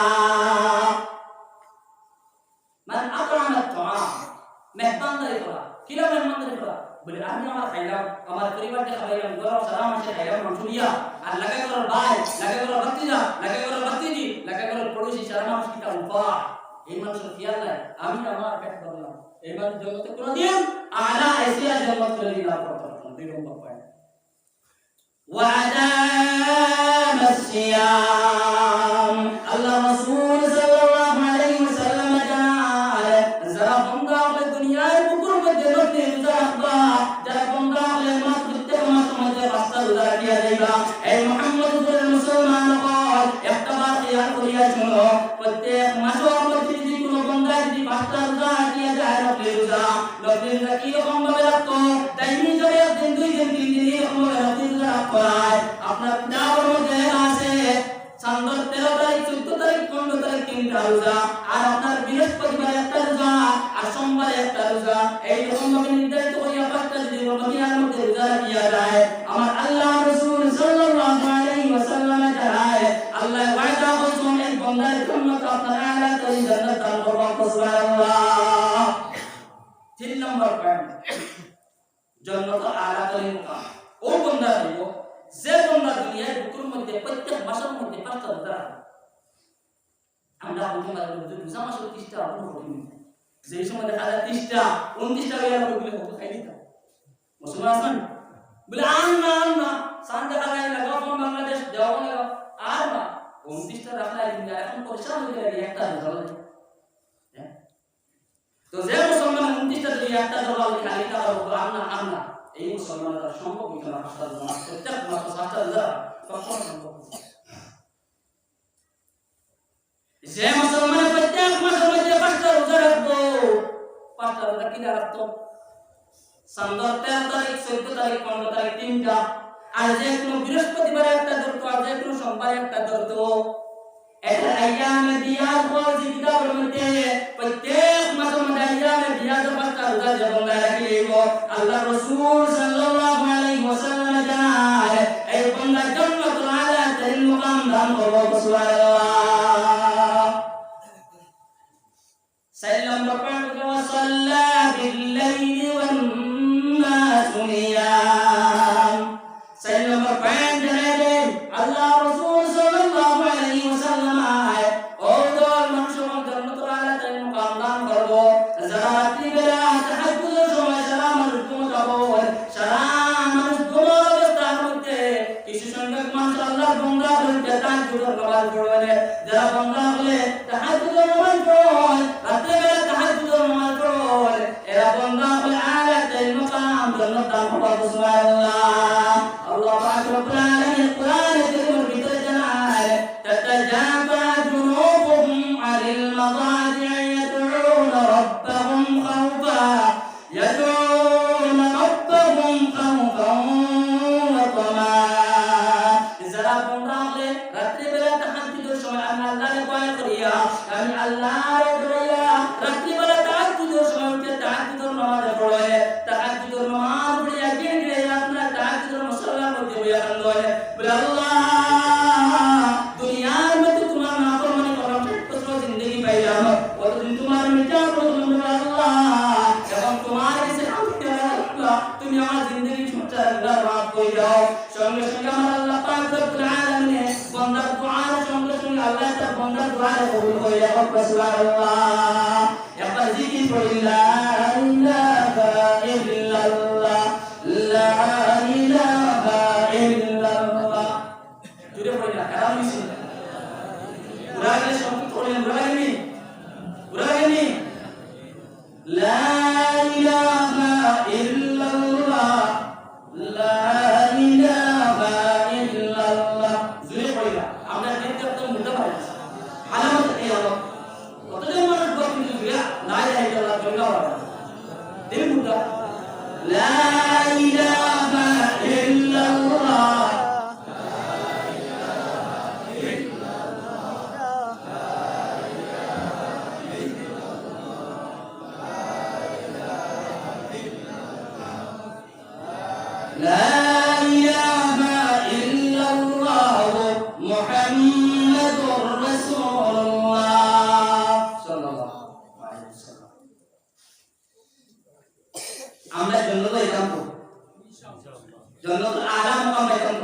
মান আতআমা আত-তাআম মেহমানদারি করা কিলা মেহমানদারি করা বলে আমি আমার খাইলাম আমার পরিবারকে খাইলাম গরম সারা মাসে খাইলাম মঞ্চ দিয়া আর লাগা করো ভাই লাগা করো বাতিজা লাগা করো বাতিজি লাগা করো পড়োশি সারা মাস কিটা উপহার এই মানুষের খেয়াল নাই আমি আমার পেট ভরলাম এই মানুষ জগতে কোনদিন আলা এশিয়া জগৎ চলে লাভ করতে পারতাম দুই নম্বর পয়েন্ট ওয়াদাম আসিয়াম আল্লাহ রাসূল সাল্লাল্লাহু আলাইহি ওয়াসাল্লাম জানালে যারা বন্ধা হলে দুনিয়ার বুকুর মধ্যে নদী রোজা রাখবা যারা বন্ধা হলে মাস প্রত্যেক মাস মধ্যে রাস্তা রোজা রাখিয়া দেবা এই মুহাম্মদুর মুসলমান হল একটা বার খেয়াল করিয়া শুনো প্রত্যেক মাসে পাঁচটা রোজা রাখিয়া যায় নবী রোজা কি রকম ভাবে রাখতো দাইনি জবে একদিন দুই দিন তিন দিন এরকম ভাবে নবী রোজা রাখতো আপনার কিতাবের মধ্যে আছে চাঁদর 13 তারিখ 14 তারিখ 15 তারিখ তিনটা রোজা আর আপনার বৃহস্পতিবার একটা রোজা আর সোমবার একটা রোজা এই রকম ভাবে নির্ধারিত করিয়া পাঁচটা যদি রমজানের মধ্যে রোজা রাখিয়া যায় আমার আল্লাহ রাসূল সাল্লাল্লাহু আলাইহি ওয়াসাল্লাম জানায় আল্লাহ ওয়াদা করছেন এই বান্দার জন্য আপনার আলা করে জান্নাত দান করবেন সুবহানাল্লাহ 3 নম্বর পয়েন্ট জান্নাত আলা করে মুকাম ও বান্দা হইব যে বান্দা দুনিয়ার বুকুর মধ্যে প্রত্যেক মাসের মধ্যে পাঁচটা রোজা আমরা বলতে পারি যে রোজা মাসের 30টা আপনি কঠিন যে সময় দেখা যায় 30টা 29টা হয়ে গেল বলে কত খাই দিতা মুসলমান আছেন বলে না সানদে খালাই লাগা ফোন বাংলাদেশ দেওয়া লাগা আর না 29টা রাখলাই দিন এখন পয়সা হয়ে গেল একটা রোজা লাগে তো যে মুসলমান 29টা যদি একটা রোজা লাগে খালি তা না এই মুসলমান তার সম্ভব হইতো না পাঁচটা রোজা প্রত্যেক মাসে 7টা রোজা কখন সম্ভব যে মুসলমান প্রত্যেক মাসের মধ্যে 5টা রোজা রাখতো 5টা রোজা কি রাখতো চাঁদর 13 তারিখ 14 তারিখ 15 তারিখ তিনটা আর যে কোনো বৃহস্পতিবার একটা ধরতো আর যে কোনো সোমবার একটা ধরতো এটা আইয়ামে বিয়াদ বল যে কিতাবের মধ্যে প্রত্যেক মাসের মধ্যে আইয়ামে বিয়াদ 5টা রোজা যেমন রাখিব আল্লাহ রাসূল সাল্লাল্লাহু আলাইহি ওয়াসাল্লাম জানায় এই বান্দা জান্নাতুল আলা তার মুকাম দান করবে সুবহানাল্লাহ 4 নম্বর পয়েন্ট ওয়া সাল্লা বিল লাইলি ওয়ান নাস নিয়াম 4 নম্বর পয়েন্ট জানালে আল্লাহ রাসূল সাল্লাল্লাহু আলাইহি ওয়াসাল্লাম ও দল মানুষ জান্নাতুল আলা তার মুকাম দান করবে যারা রাত্রি বেলা তাহাজ্জুদের সময় সারা মানুষ ঘুমাবো সারা মানুষ ঘুমার অবস্থার মধ্যে কিছু সংখ্যক মানুষ আল্লাহর বান্দা হয়ে তাহাজ্জুদের নামাজ পড়ে যারা বন্ধা হলে তাহাজ্জুদের নামাজ পড়ে রাতে বেলা তাহাজ্জুদের নামাজ পড়ে এরা বন্ধা হলে আলাদাই মাকাম জান্নাত দান হবে সুবহানাল্লাহ আল্লাহ পাক রব্বুল আলামিন কোরআনে কারীমের ভিতরে জানায় তাতাজাফা জুনুবুহুম আনিল মাদাজি'i ইয়াদউনা রাব্বাহুম খাওফা ইয়াদউনা রাব্বাহুম খাওফান ওয়া তামা যারা বন্ধা হলে রাতে বেলা তাহাজ্জুদের সময় আমি আল্লাহকে ভয় করিয়া আমি আল্লাহর দয়া রাতে বেলা তাহাজ্জুদের সময় উঠে তাহাজ্জুদের নামাজ পড়ে তাহাজ্জুদের নামাজ পড়ে গিয়ে গিয়ে আপনার তাহাজ্জুদের মুসল্লার মধ্যে বইয়া কান্দে বলে আল্লাহ দুনিয়ার মধ্যে তোমার নাফরমানি করার কত জিন্দেগি পাইলাম কতদিন তোমার মিটা করলাম আল্লাহ এবং তোমার কাছে আল্লাহ তুমি আমার জিন্দেগি ছোটটা আল্লাহ মাফ করে দাও সঙ্গে সঙ্গে আমার আল্লাহ পাক রব্বুল আলামিন বান্দার দুআর সঙ্গে সঙ্গে আল্লাহ তার বান্দার দুআ কবুল করে দাও সুবহানাল্লাহ একবার জিকির করি লা ইলাহা ইল্লাল্লাহ লা ইলাহা ইল্লাল্লাহ জুড়ে পড়ি না কারণ মিছি উরাগে সংকীর্ণ করেন উরাগে লা ইলাহা ইল্লাল্লাহ লা ইলাহা ইল্লাল্লাহ জুড়ে পড়ি না আমরা দেখতে একদম মুদ্রা পাই আলামত এই হলো কতজন মানুষ বলতে গিয়া লা ইলাহা ইল্লাল্লাহ বলবা দিন মুদ্রা লা ইলাহা ইল্লাল্লাহ لا إله إلا الله محمد رسول الله صلى الله عليه وسلم আমরা জন্নত একান্ত জন্নত আলা মুকাম একান্ত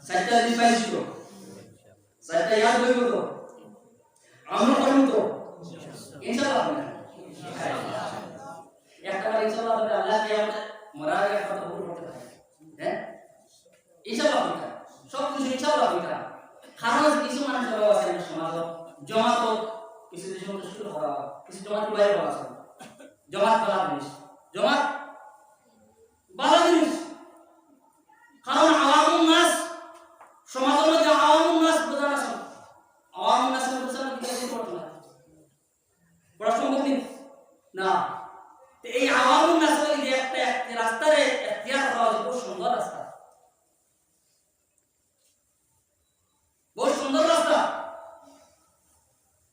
সাইতা দি পাইছিল সাইতা ইয়াদ হইব তো আমরা করব তো ইনশাআল্লাহ একটা বার ইনশাআল্লাহ আল্লাহ কিয়ামত মরার আগে কথা বলতে থাকে হ্যাঁ ইনশাআল্লাহ হবে সব কিছু ইনশাআল্লাহ হবে কারণ কিছু মানুষ আছে সমাজ জমাত কিছু দেশ মধ্যে শুরু করা কিছু জমাত বাইরে করা আছে জমাত বালা জিনিস জমাত বালা জিনিস কারণ আওয়ামুন নাস সমাজের মধ্যে আওয়ামুন নাস বোঝানো আছে আওয়ামুন নাস বোঝানো কি করতে না বড় সম্ভব না এই আওয়ামুন নাস যে একটা রাস্তারে এখতিয়ার করা খুব সুন্দর রাস্তা बहुत सुंदर रास्ता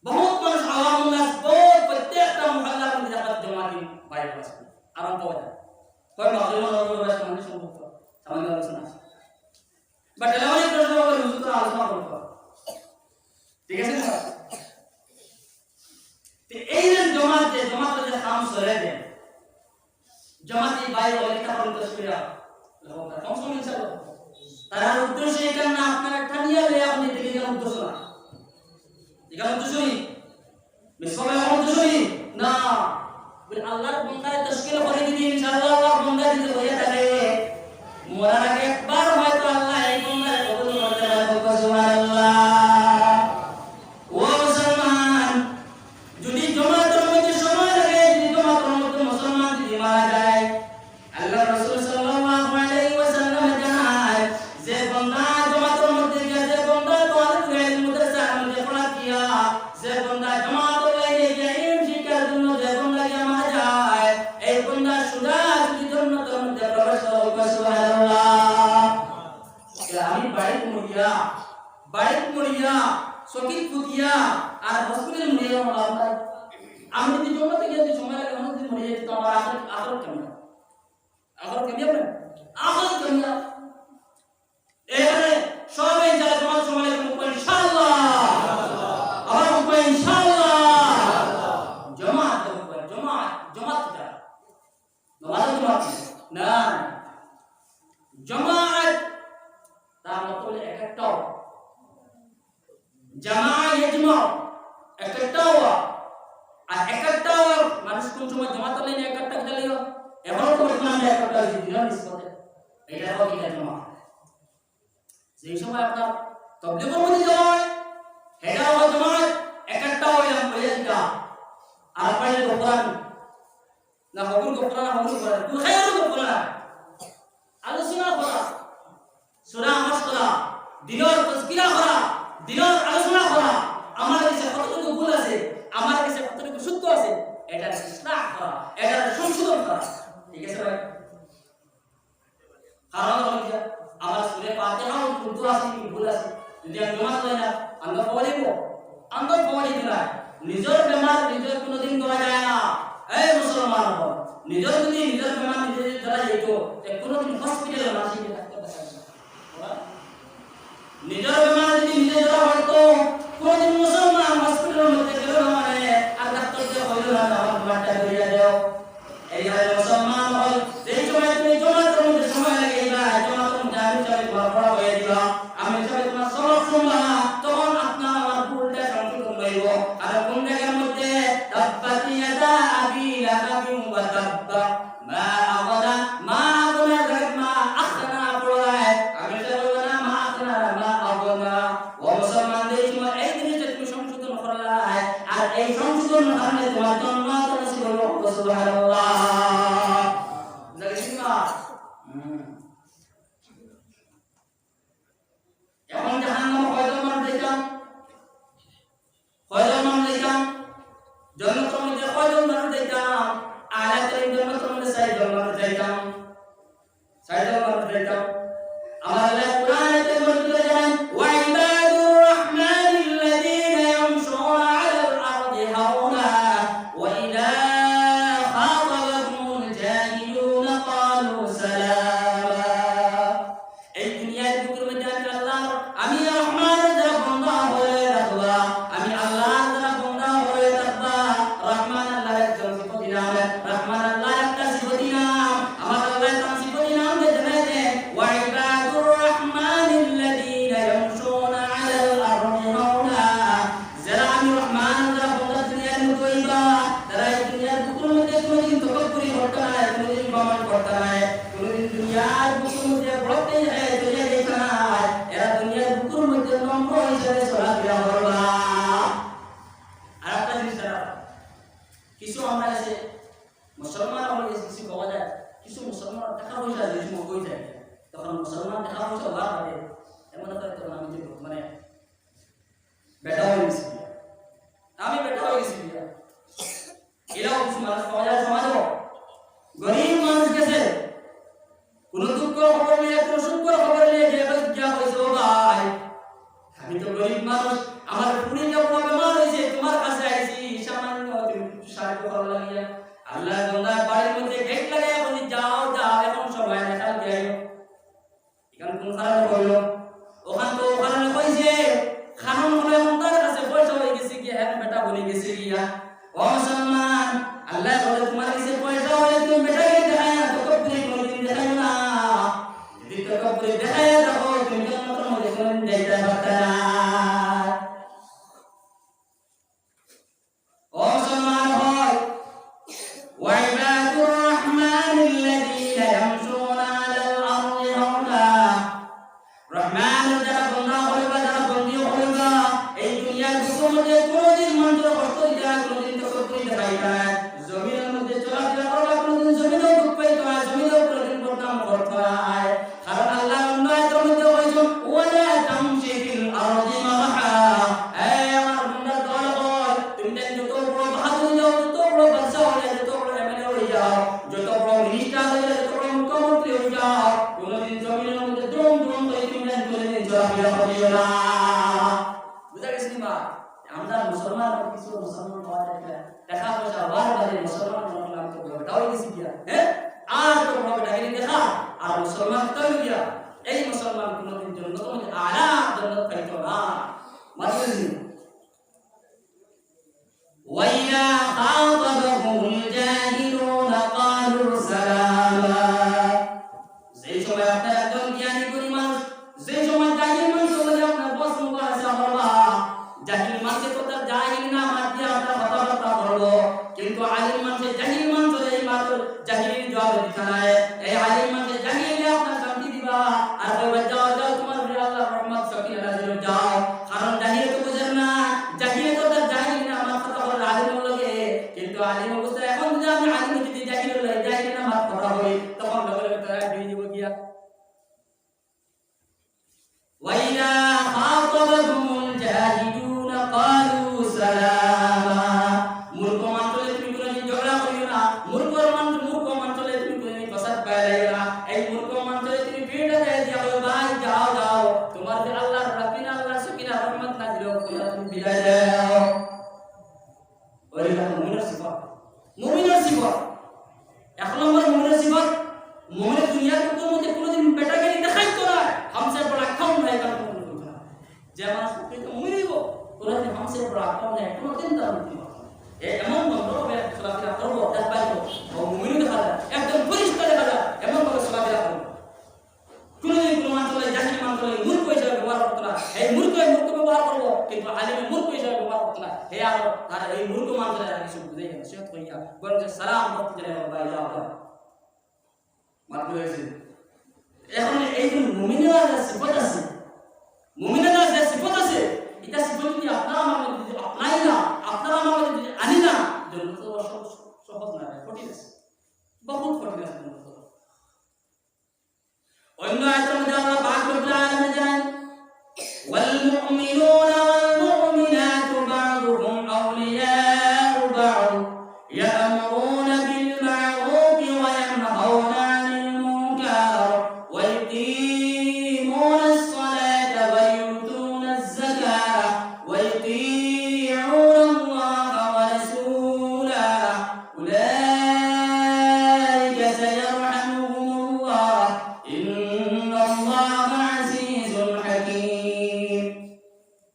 बहुत মানুষ আওয়ামুন নাস বহুত প্রত্যেকটা মহল্লার মধ্যে জামাত জমাতি বাইরে আছে আরাম পাওয়া যায় কয় মাহফিল নরমাল সামনে সম্ভব সামনে আলোচনা বাট এলামানি প্রশ্ন করে হুজুর আলোচনা করব ঠিক আছে না তে এই যে জমাত যে কাম সরে দেয় জমাতি বাইরে অনেকটা পর্যন্ত শুয়া লোকটা কম সময় ইনশাআল্লাহ তার উদ্দেশ্য এটা না আপনারা ঠানিয়া লে আপনি দেখে উদ্দেশ্য না এখানে উদ্দেশ্য নেই মিসবাহ উদ্দেশ্য নেই না বলে আল্লাহর বান্দার তাশকিল করে দিবি ইনশাআল্লাহ আল্লাহর বান্দা দিতে হয়ে থাকে মরার আগে একবার হয়তো আল্লাহ এই বান্দার কবুল করতে পারবে সুবহানাল্লাহ ও মুসলমান যদি জমাতের মধ্যে সময় লাগে যদি জমাতের মধ্যে মুসলমান যদি মারা যায় আল্লাহ রাসূল সাল্লাল্লাহু আলাইহি ওয়াসাল্লাম জানায় যে বান্দা জমাতের মধ্যে গিয়ে যে বান্দা তাওয়ালিদ ইলম মাদ্রাসার মধ্যে পড়া কিয়া যে বান্দা জমাতের লাগে ইলম শিক্ষার জন্য যে বান্দা গিয়ে মারা যায় এই বান্দা সুদা যদি জান্নাতের মধ্যে প্রবেশ করবে সুবহানাল্লাহ আমি বাড়ি মরিয়া সকিত ফুটিয়া আর হসপিটালে মরিয়া আমরা আমি যদি জমাতে গিয়ে সময় লাগে অনেক দিন মরে যেত তো আমার আখরত কেমন আখরত কেমন আখরত কেমন এবারে সবাই যারা জমাত সময় লাগে মুখ ইনশাআল্লাহ আবার মুখ ইনশাআল্লাহ জমাত কিটা জমাত না জমাত তার মতলব একটাও জামা ইজমা একটাও আর একটাও মানুষ কোন সময় জমাত লাইনে একটা দিলেও এমন তো ইসলাম একটা দিন নিসবতে এটা হবে কি জমা সেই সময় আপনার তবলিগের মধ্যে যায় হেডা হয় তোমার একটা হইলাম হইয়া আর পাইলে কোরআন না হকুর কোরআন হকুর কোরআন তুই খাইরু কোরআন আলোচনা করা সূরা আমাস করা দিনের তাজকিরা করা দিনের আলোচনা করা আমার কাছে কতটুকু ভুল আছে আমার কাছে কতটুকু সত্য আছে এটা ইসলাহ করা এটা সংশোধন করা ঠিক আছে ভাই কারণ হলো আমার সূরা ফাতিহা উর্দু আছে কি ভুল আছে যদি আমি জমা করি না আমরা পড়িব না নিজের বেমার নিজের কোনোদিন করা যায় না এই মুসলমান হল নিজের যদি নিজের বেমার নিজে ধরা যেত কোনোদিন হসপিটালে মাসি নিজের বেমার যদি নিজে ধরা হতো কোনোদিন মুসলমান হসপিটালের মধ্যে গেল না মানে আর ডাক্তারকে হইল না আমার বেমারটা ধরিয়া দাও এই মুসলমান হল এই সময় তুমি জমাতের মধ্যে সময় লাগে না জমাতের মধ্যে আমি চাই তোমার পড়া হয়ে দিবা আমি চাই তোমার সবক শুনবা তখন আপনার আমার ভুলটা সংশোধন হইব আর কোন জায়গার মধ্যে তাব্বাত ইয়াদা আবি লাহাবিন ওয়া তাব্বা মা আগানা মা আখনা পড়ায় আমি চাই না মা আখনা মা আগানা ও মুসলমানদের তোমার এই জিনিসটা তুমি সংশোধন করলা আর এই সংশোধন কারণে তোমার জন্য নসিব হলো সুবহানাল্লাহ এখন জাহান্নাম কয়জন মানুষ দেখলাম জান্নাতের মধ্যে কয়জন মানুষ দেখলাম আয়াতের জান্নাতের মধ্যে 6 জন মানুষ দেখলাম 6 জন মানুষ দেখলাম আমার আল্লাহ কোরআনের মধ্যে জানেন ওয়া ইবাদুর রাহমানিল্লাযীনা ইয়ামশুনা আলাল আরদি হাওনা ওয়া ইযা খাতাবাহুমুল জাহিলুনা ক্বালু সালামা এই দুনিয়ার ভিতরে মধ্যে আমি রহমানের যারা বান্দা হয়ে রাখবা আমি আল্লাহর যারা বান্দা হয়ে রাখবা রহমান আল্লাহর একজন সিফতি নাম রহমান আল্লাহর একটা সিফতি নাম আমার আল্লাহ তার সিফতি নাম যে জানাই দেন ওয়া ইবাদুর রাহমানিল্লাযীনা ইয়ামশুনা আলাল আরদি হাওনা যারা আমি রহমান যারা বান্দা দুনিয়ার মধ্যে হইবা তারা এই দুনিয়ার ভিতরে মধ্যে কোনদিন তকব্বুরি করতে না কোনদিন বামান করতে না কোনদিন দুনিয়ার ভিতরে মধ্যে বলতে যায় চলে যেতে না এরা দুনিয়ার বুকুর মধ্যে নম্র হিসেবে চলাফেরা করবা আর একটা জিনিস কিছু আমরা কাছে মুসলমান আমাদের কিছু পাওয়া যায় কিছু মুসলমান টাকা পয়সা জিনিস হয়ে যায় তখন মুসলমান টাকা পয়সা অভাব হবে এমন একটা তখন আমি যে মানে বেটা হয়ে গেছি আমি বেটা হয়ে গেছি এরাও কিছু মানুষ পাওয়া যায় সমাজও গরিব মানুষ গেছে কোনো দুঃখ খবর নিয়ে কোনো সুখ খবর নিয়ে যে যা হয়েছে ও ভাই আমি তো গরিব মানুষ আমার পুরীতে বড় বেমার হয়েছে তোমার কাছে আইছি সামান্য তুমি সাহায্য করা লাগিয়া আল্লাহ বান্দা বাড়ির মধ্যে গেট লাগাইয়া বলি যাও যাও এখন সময় না কালকে আইও এখান কোন কারণে হইলো ওখান তো ওখানে কইছে খানুন হলে তার কাছে পয়সা হয়ে গেছে কি হ্যাঁ বেটা বলে গেছে গিয়া ও মুসলমান আল্লাহ বলে তোমার কাছে পয়সা হলে তুমি বেটাকে দেখায় না তো কবরে কোনদিন দেখায় না যদি তো কবরে দেখায় দেখো তুমি জান্নাতের মধ্যে কোনদিন যাইতে পারবে না ও মুসলমান হয় ওয়া ইবাদুর রাহমানিল্লাযীনা ইয়ামশুনা আলাল আরদি হাওনা রহমান যারা বান্দা হইবা যারা বন্দী হইবা এই দুনিয়ার বুকের মধ্যে কোনদিন মানুষের কষ্ট দিতে কোনদিন তো কষ্ট দিতে পাইবা জমিনের মধ্যে চলাফেরা করবা কোনদিন জমিনেও দুঃখ পাইতে হয় জমিনেও কোনদিন বদনাম করতে হয় কারণ আল্লাহ অন্যায়ের মধ্যে কইছেন ওয়ালা তামশি ফিল আরদি মারহা এই আমার বান্দা দল হয় তুমি যত বড় বাহাদুর যাও যত বড় বাদশা হয়ে যত বড় এমএলএ হয়ে যাও যত বড় মিনিস্টার হয়ে যত বড় মুখ্যমন্ত্রী হয়ে যাও কোনদিন জমিনের মধ্যে দ্রুম দ্রুম করে তুমি কোনদিন চলাফেরা করিও না বুঝা গেছে না আমরা মুসলমান কিছু মুসলমান পাওয়া যায় দেখা পয়সা বার বাদে মুসলমান নাম তো বেটাও গেছি গিয়া হ্যাঁ আর তো বড় বেটা গেলি দেখা আর মুসলমান তো গিয়া এই মুসলমান কোনদিন জান্নাতের মধ্যে আলা জান্নাত পাইতো না মানে ওয়াইলা খাতাবাহুল জাহিলুনা ক্বালু সালামা যেই সময় আপনার একজন জ্ঞানী গুণী মানুষ যেই সময় জাহিল মানুষ বলে আপনার বস মুবারসা করবা জাহিল মানুষের কথা জাহিল না মাটি আপনার কথাবার্তা বলবো কিন্তু আলিম মানুষের জাহিল মানুষ এই মাত্র জাহিলের জবাব দিতে নাই এই আলিম মানুষের জাহিলে আপনার শান্তি দিবা আর কইবা যাও যাও তোমার উপরে আল্লাহর রহমত শক্তি নাযিল যাও তুমি বিদায় দাও ওইটা মুমিনের সিফাত মুমিনের সিফাত এক নম্বর মুমিনের সিফাত মুমিনের দুনিয়ার মধ্যে কোনোদিন বেটাকে দেখাইতো না हमसे बड़ा कौन रहेगा যে মানুষ প্রকৃত মুমিন হইব কোনোদিন हमसे बड़ा कौन है কোনো চিন্তা নেই এমন মন্ত্র হবে চলাফেরা করবো তার পাইবো ও মুমিন দেখা যায় একদম পরিষ্কার দেখা যায় এমন ভাবে চলাফেরা করবো কোনোদিন কোনো মানুষের জাহিল মানুষের মূর্খ হিসেবে ব্যবহার করতো না এই মূর্খ ব্যবহার করবো কিন্তু আলিমে মূর্খ হিসেবে ব্যবহার করতো না হে আর তারা এই মূর্খ মানুষের কিছু বুঝে গেছে সে কইয়া বরং যে সালাম করতে জানে ভাই যাও মাত্র হয়েছে এখন এই যে মুমিনের যে সিফাত আছে মুমিনের যে সিফাত আছে এটা সিফাত যদি আপনারা আমার মধ্যে যদি আপনাই না আপনারা আমার মধ্যে যদি আনি না জন্য তো সহজ না কঠিন আছে বহুত কঠিন আছে অন্য আয়াতের মধ্যে আল্লাহ পাক রব্বুল আলামিন জানেন ওয়াল মুমিনুনা ওয়াল মুমিনাতু বা'দুহুম আউলিয়াউ বা'দ ইয়া'মুরুনা বিল মা'রুফি ওয়া ইয়ানহাউনা আনিল মুনকার ওয়া yuqimuna as-salata wa yu'tuna az-zakata wa yuti'una Allaha wa rasulahu ulaika sayarhamuhumullah inna Allaha azizun hakim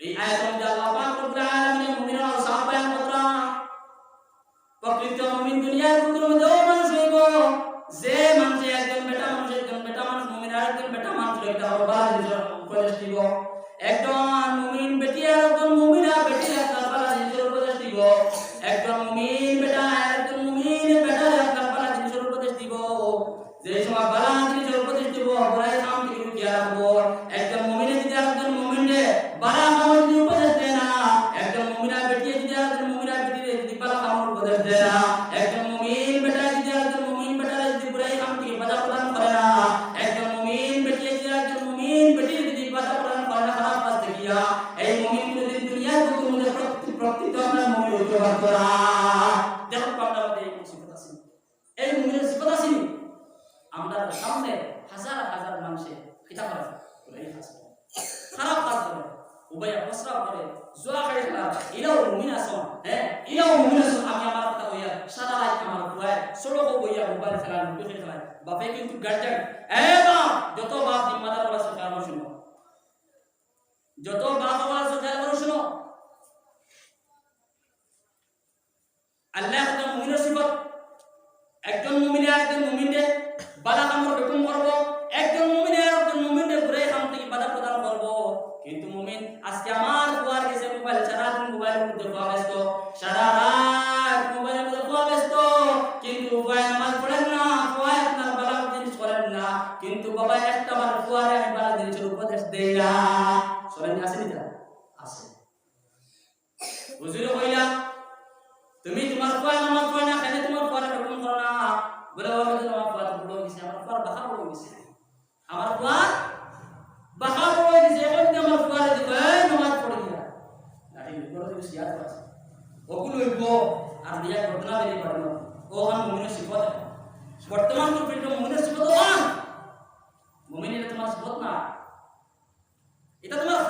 এই আয়াতের মধ্যে আল্লাহ পাক রব্বুল আলামিন মুমিনের সাহাবা বয়ান করা প্রকৃত মুমিন দুনিয়ার বুকের মধ্যে ও মানুষ হইব যে মানুষ একজন বেটা মানুষ মুমিন আর একজন বেটা মানুষ এটা হলো বালা উপদেশ দিব একজন মুমিন বেটি আর একজন মুমিনা বেটি একটা বালা জিনিসের উপদেশ দিব একজন মুমিন বেটা আর একজন মুমিন বেটা একটা বালা জিনিসের উপদেশ দিব যে সময় বালা জিনিসের উপদেশ দিব বুরাই কাম থেকে রুকিয়ে রাখবো একজন মুমিনে যদি একজন মুমিনে বালা কাম যদি উপদেশ দেয় না একজন মুমিনা বেটি যদি একজন মুমিনা বেটি যদি বালা কাম উপদেশ দেয় না একজন মুমিন বেটা যদি একজন মুমিন বেটা যদি বুরাই কাম থেকে বাধা প্রদান করে না একজন মুমিন বেটি যদি একজন মুমিন বেটি যদি বাধা প্রদান করে না খারাপ কাজ থেকে এই মুমিন যদি দুনিয়ার মধ্যে প্রকৃত আমরা মুমিন হতে পারবো না দেখো আমরা মধ্যে এই সিফাত আছে এই মুমিনের সিফাত আছে আমরা সামনে হাজার হাজার মানুষে কিতা করে এই কাজ খারাপ কাজ করে উভয় প্রস্রাব করে জোয়া খাই খেলা এরাও মুমিন আছে হ্যাঁ এরাও মুমিন আছে আমি আমার কথা কইয়া সারা রাত আমার কুয়ায় সড়ক বইয়া মোবাইল খেলা লুডো খেলা বাপে কিন্তু গার্জেন এ বাপ যত বাপ জিম্মাদার ওরা সরকার শুনো যত বাপ ওরা সরকার শুনো আল্লাহ তাআলা মুমিনের সিফাত একজন মুমিন আর একজন মুমিনকে বাধা কামড় হুকুম করব একজন মুমিন আর একজন মুমিনকে ঘুরে কাম থেকে বাধা প্রদান করব কিন্তু মুমিন আজকে আমার কুয়ার কাছে মোবাইল সারা দিন মোবাইলের মধ্যে ব্যস্ত সারা রাত মোবাইলের মধ্যে ব্যস্ত কিন্তু কুয়ায় নামাজ পড়েন না কুয়ায় আপনার বালা জিনিস করেন না কিন্তু বাবা একটা বার কুয়ারে আমি বালা জিনিসের উপদেশ দেই না শোনেন আসেনি যা আসে হুজুর কইলা তুমি তোমার কুয়ায় নামাজ পড়ো না কেন তোমার কুয়ারে হুকুম করো না বলে বাবা তোমার কুয়া তো বড় হইছে আমার কুয়ার বাঁকা বড় হইছে আমার কুয়া বাঁকা বড় হইছে এখন আমার কুয়ারে দেখো এই নামাজ পড়ে গিয়া লাঠি বড় হইছে ইয়াদ আছে ওগুলো হইব আর দিয়া ঘটনা বেরি করব ও হান মুমিনের সিফাত বর্তমান তো প্রিয় মুমিনের সিফাত না মুমিনের তোমার সিফাত না এটা তোমার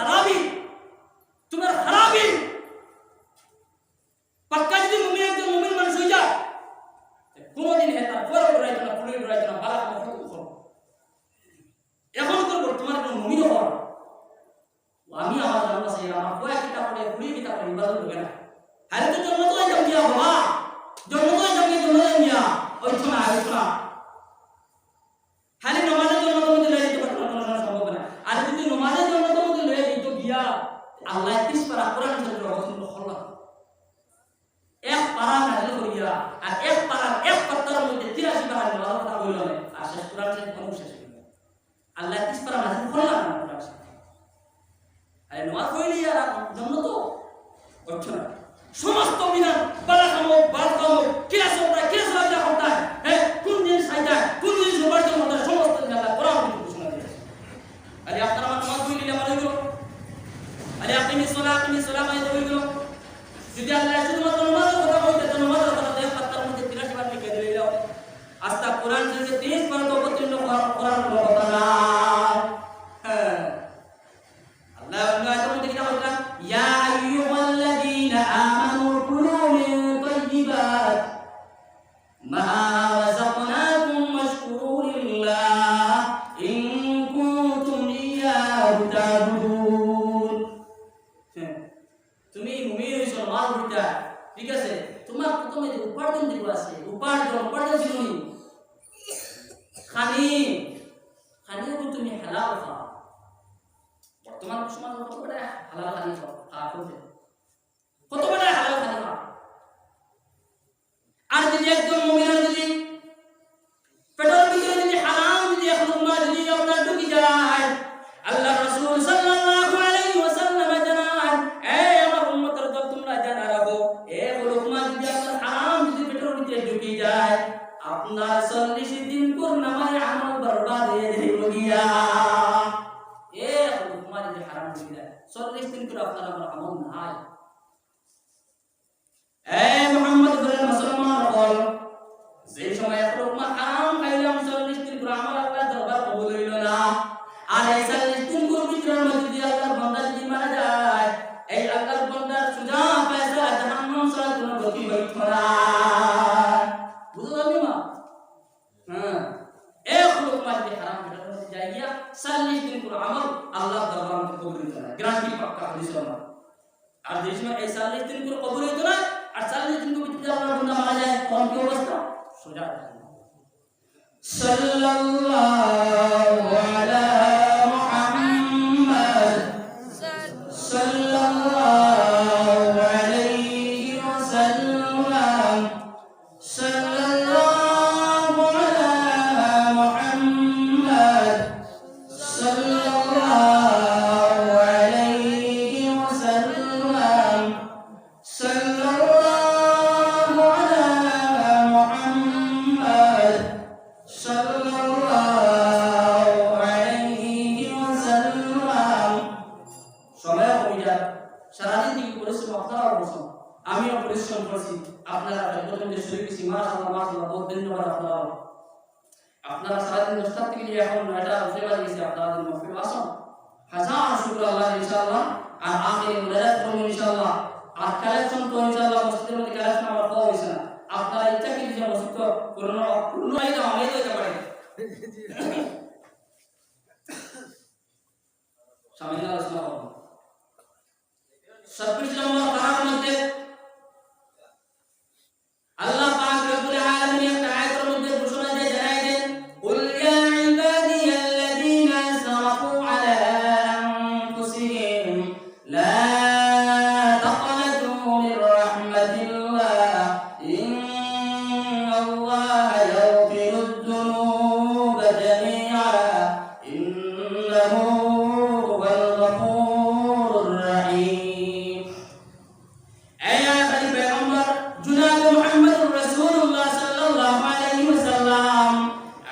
খারাপই পাক্কা যদি মুমিন একজন মুমিন মানুষ হয়ে যায় কোনদিন হেতা পরে ডরাইতো না পুলিশ ডরাইতো না বালা কোনো হুকুম করো এখন তো বর্তমানে কোনো মুমিন হওয়ার আমি আমার জন্ম আছে আমার কয় কিতাব পড়ে পুলি কিতাব পড়ে ইবাদত হবে না আরে তো জন্ম তো একদম দিয়া বাবা জন্ম দিয়া ওই তো না খালি নমাজের জন্য তো মধ্যে লয়ে যেতে পারতো না সম্ভব না আর যদি নমাজের জন্য তো মধ্যে লয়ে যেত গিয়া আল্লাহ 30 পারা কোরআন শরীফের রহমত খোলা এক পারা নাজিল করিয়া আর এক পারার এক পাতার মধ্যে 83 পারা আল্লাহ কথা বলল আর শেষ কোরআন শরীফ কোন শেষ হইল আল্লাহ 30 পারা নাজিল করলা না কোরআন শরীফ আরে নমাজ পড়লি আর জন্য তো করছো না সমস্ত বিধান বালা কামো বাদ কামো ক্লাস লাগা করতে হ্যাঁ কোন জিনিস চাইতা কোন জিনিস উপর জন্য সমস্ত আল্লাহ কোরআন মধ্যে ঘোষণা দিয়েছে আরে আপনারা নামাজ পড়লি আমার হইল আরে আপনি সালাত মানে হইল যদি আল্লাহ শুধুমাত্র নামাজের কথা বলতে তো নামাজের কথা দেখ পাতার মধ্যে 83 বার লিখে দিলেই দাও আস্তা কোরআন থেকে 30 বার তো অবতীর্ণ কোরআন কথা না হ্যাঁ আল্লাহ আয়াতের মধ্যে কি বলছেন ইয়া তুমি মুমিন হইছো নামাজ পড়িতা ঠিক আছে তোমার প্রথমে যে উপার্জন দিব আছে উপার্জন জীবনী খানি তুমি হালাল খাও বর্তমান সমাজ কত বড় হালাল খানি খাওয়া কত বড় হালাল খানি খাওয়া আর যদি একজন মুমিন যদি পেটের ভিতরে যদি হারাম যদি এক লুকমা যদি আপনার ঢুকে যায় আল্লাহ রাসূল সাল্লাল্লাহু আলাইহি ওয়াসাল্লাম জানান এই আমার উম্মতের দল তোমরা জানা রাখো এক লুকমা যদি আপনার হারাম যদি পেটের ভিতরে ঢুকে যায় আপনার 40 দিন পর নামায় আমল বরবাদ হয়ে গিয়া এক লুকমা যদি হারাম ঢুকে যায় 40 দিন পর আপনার আমল নাই এই মুহাম্মদ বলেন মুসলমান বল যে সময় এক লুকমা হারাম খাইলাম 40 দিন পর আমল আল্লাহ দরবার কবুল হইল না আর এই 40 দিন পর ভিতরের মধ্যে যদি আল্লাহর বান্দা যদি মারা যায় এই আল্লাহর বান্দার সুজা ফয়সালা জাহান্নাম ছাড়া কোনো গতি হইত না বুঝলেন মা হ্যাঁ এক লুকমা যদি হারাম পেটের মধ্যে যায় গিয়া 40 দিন পর আমল আল্লাহর দরবার কবুল হইত না গ্যারান্টি পাক্কা হাদিস আমার আর যে সময় এই 40 দিন পর কবুল হইত না আর 40 দিন পর যদি আল্লাহর বান্দা মারা যায় তখন কি অবস্থা সোজা সাল্লাল্লাহু আলা মুহাম্মদ সাল্লাল্লাহু আলাইহি ওয়াসাল্লাম সাল্লাল্লাহু আলা মুহাম্মদ সাল্লাল্লাহু আলাইহি ওয়াসাল্লাম সাল্লাল্লাহু আলা মুহাম্মদ সাল্লাল্লাহু আলাইহি ওয়াসাল্লাম সময় কমে যায় সারাদিন থেকে পরিশ্রম আপনারা করছেন আমিও পরিশ্রম করছি আপনারা প্রথম যে শুরু করেছি মাশাআল্লাহ বহুত ধন্যবাদ আপনারা সারাদিন 10টা থেকে এখন 9টা বাজে গেছে আপনাদের মাহফিল আসুন হাজার শুকর আল্লাহ ইনশাআল্লাহ আর আখির মুনাজাত করব ইনশাআল্লাহ আর কালেকশন তো ইনশাআল্লাহ মসজিদের মধ্যে কালেকশন আমরা পাওয়া হইছে না আপনারা ইচ্ছা কি যে মসজিদ পূর্ণ হয়ে যাবে আমি হইতে পারে সামনে আলোচনা করব 26 নম্বর পারার মধ্যে আল্লাহ পাক রব্বুল আলামিন একটা আয়াতের মধ্যে ঘোষণা দিয়ে জানাই দেন কুল ইয়া ইবাদিয়াল্লাযীনা আসরাফু আলা আনফুসিহিম লা তাকনাতু মির রাহমাতিল্লাহ ইন্নাল্লাহা ইয়াগফিরুদ যুনুবা জামিআ ইন্নাহু হুয়াল গফুরুর রহিম এই আয়াতের পয়গম্বর জনাব মুহাম্মদুর রাসূলুল্লাহ সাল্লাল্লাহু আলাইহি ওয়াসাল্লাম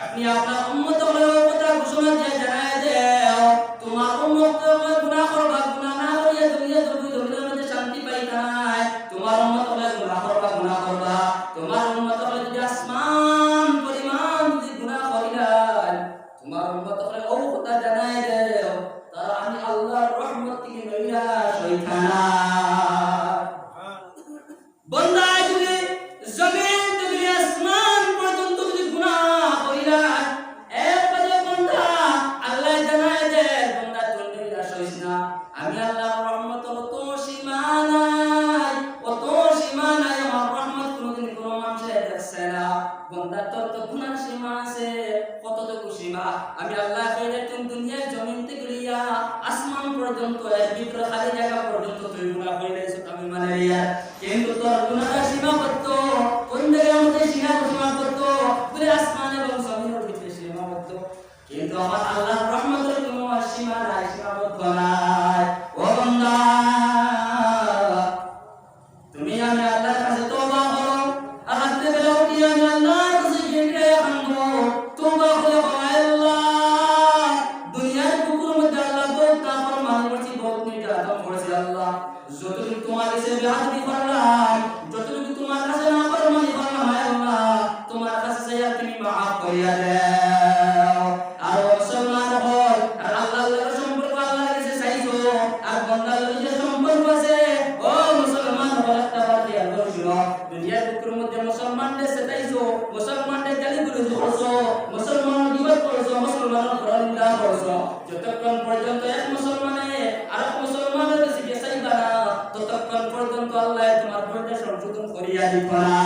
আপনি আপনার উম্মতের কথা ঘোষণা দিয়ে জানায় দাও তোমার উম্মত গুনাহ করবা গুনাহ না করিয়া দুনিয়ার মধ্যে শান্তি পাইতা না তোমার উম্মত গুনাহ করবা তোমার উম্মত যদি আসমান পরিমাণ যদি গুনাহ করিলেন তোমার উম্মত ও কথা জানায় দাও তারা আমি আল্লাহর রহমত থেকে নিরাশ হইতা না বন্দা যদি জমিন থেকে আসমান পর্যন্ত যদি গুনাহ কইরা এক বাজে বন্দা আল্লাহ জানায় যে বন্দা তুমি নিরাশ হইস না আমি আল্লাহর রহমত অত সীমা নাই আমার রহমত কোনদিন কোনো মানুষের দেখছে না বন্দা তোর তো গুনাহ সীমা আছে কতটুকু সীমা আমি আল্লাহ কইলে তুমি দুনিয়ার জমিন থেকে লিয়া আসমান পর্যন্ত এর ভিতরে খালি জায়গা পর্যন্ত তুই গুনাহ কইলেছ আমি মানে রিয়া কিন্তু তোর গুনাহটা সীমাবদ্ধ কোন জায়গার মধ্যে সীমাবদ্ধ পুরো আসমান এবং জমিনের ভিতরে সীমাবদ্ধ কিন্তু আমার আল্লাহর রহমতের কোনো সীমা নাই সীমাবদ্ধ নাই ও বান্দা তুমি আমি আল্লাহর কাছে তওবা করো আর রাতে বেলা উঠি আমি আল্লাহর কাছে গিয়ে কাঁদবো তওবা করে আল্লাহ দুনিয়ার বুকের মধ্যে আল্লাহ বহুত নাফরমানি করছি বহুত নির্যাতন করেছি আল্লাহ যতটুকু তোমার কাছে বেয়াদবি করলাম যতটুকু তোমার কাছে নাফরমানি করলাম আল্লাহ তোমার কাছে চাইয়া তুমি মাফ করিয়া দাও আর মুসলমান হল আর আল্লাহর সম্পর্ক আল্লাহর কাছে চাইছো আর বান্দার যে সম্পর্ক আছে ও মুসলমান হল একটা বাত দিয়া করছো দুনিয়ার বুকের মধ্যে মুসলমানদের চাইছো মুসলমানদের গালিগুলো করছো মুসলমান বিবাদ করছো মুসলমানের পরনিন্দা করছো যতক্ষণ পর্যন্ত এক মুসলমানে আরেক মুসলমানের কাছে চাইবা না করিয়া দিব না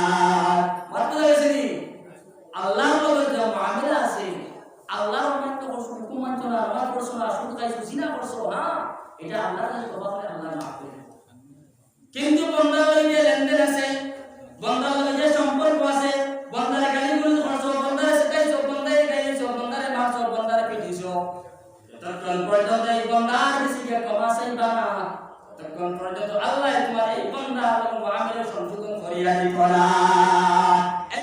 মাত্র গেছেনি আল্লাহর লগে যে মুআমিলা আছে আল্লাহর অমান্য করছো হুকুম মানছো না নামাজ পড়ছো না সুদ খাইছো জিনা করছো হ্যাঁ এটা আল্লাহর কাছে তওবা করে আল্লাহ মাফ করে কিন্তু বান্দার লগে লেনদেন আছে বান্দার লগে যে সম্পর্ক আছে বান্দারে গালি গুলো করছো বান্দারে শিখাইছো বান্দারে গাইছো বান্দারে মারছো বান্দারে পিটিছো তখন পর্যন্ত এই বান্দার বেশিকে ক্ষমা চাইবা না তখন পর্যন্ত আল্লাহ তোমার এই বান্দার মুআমিলা সংশোধন করিয়া দিব না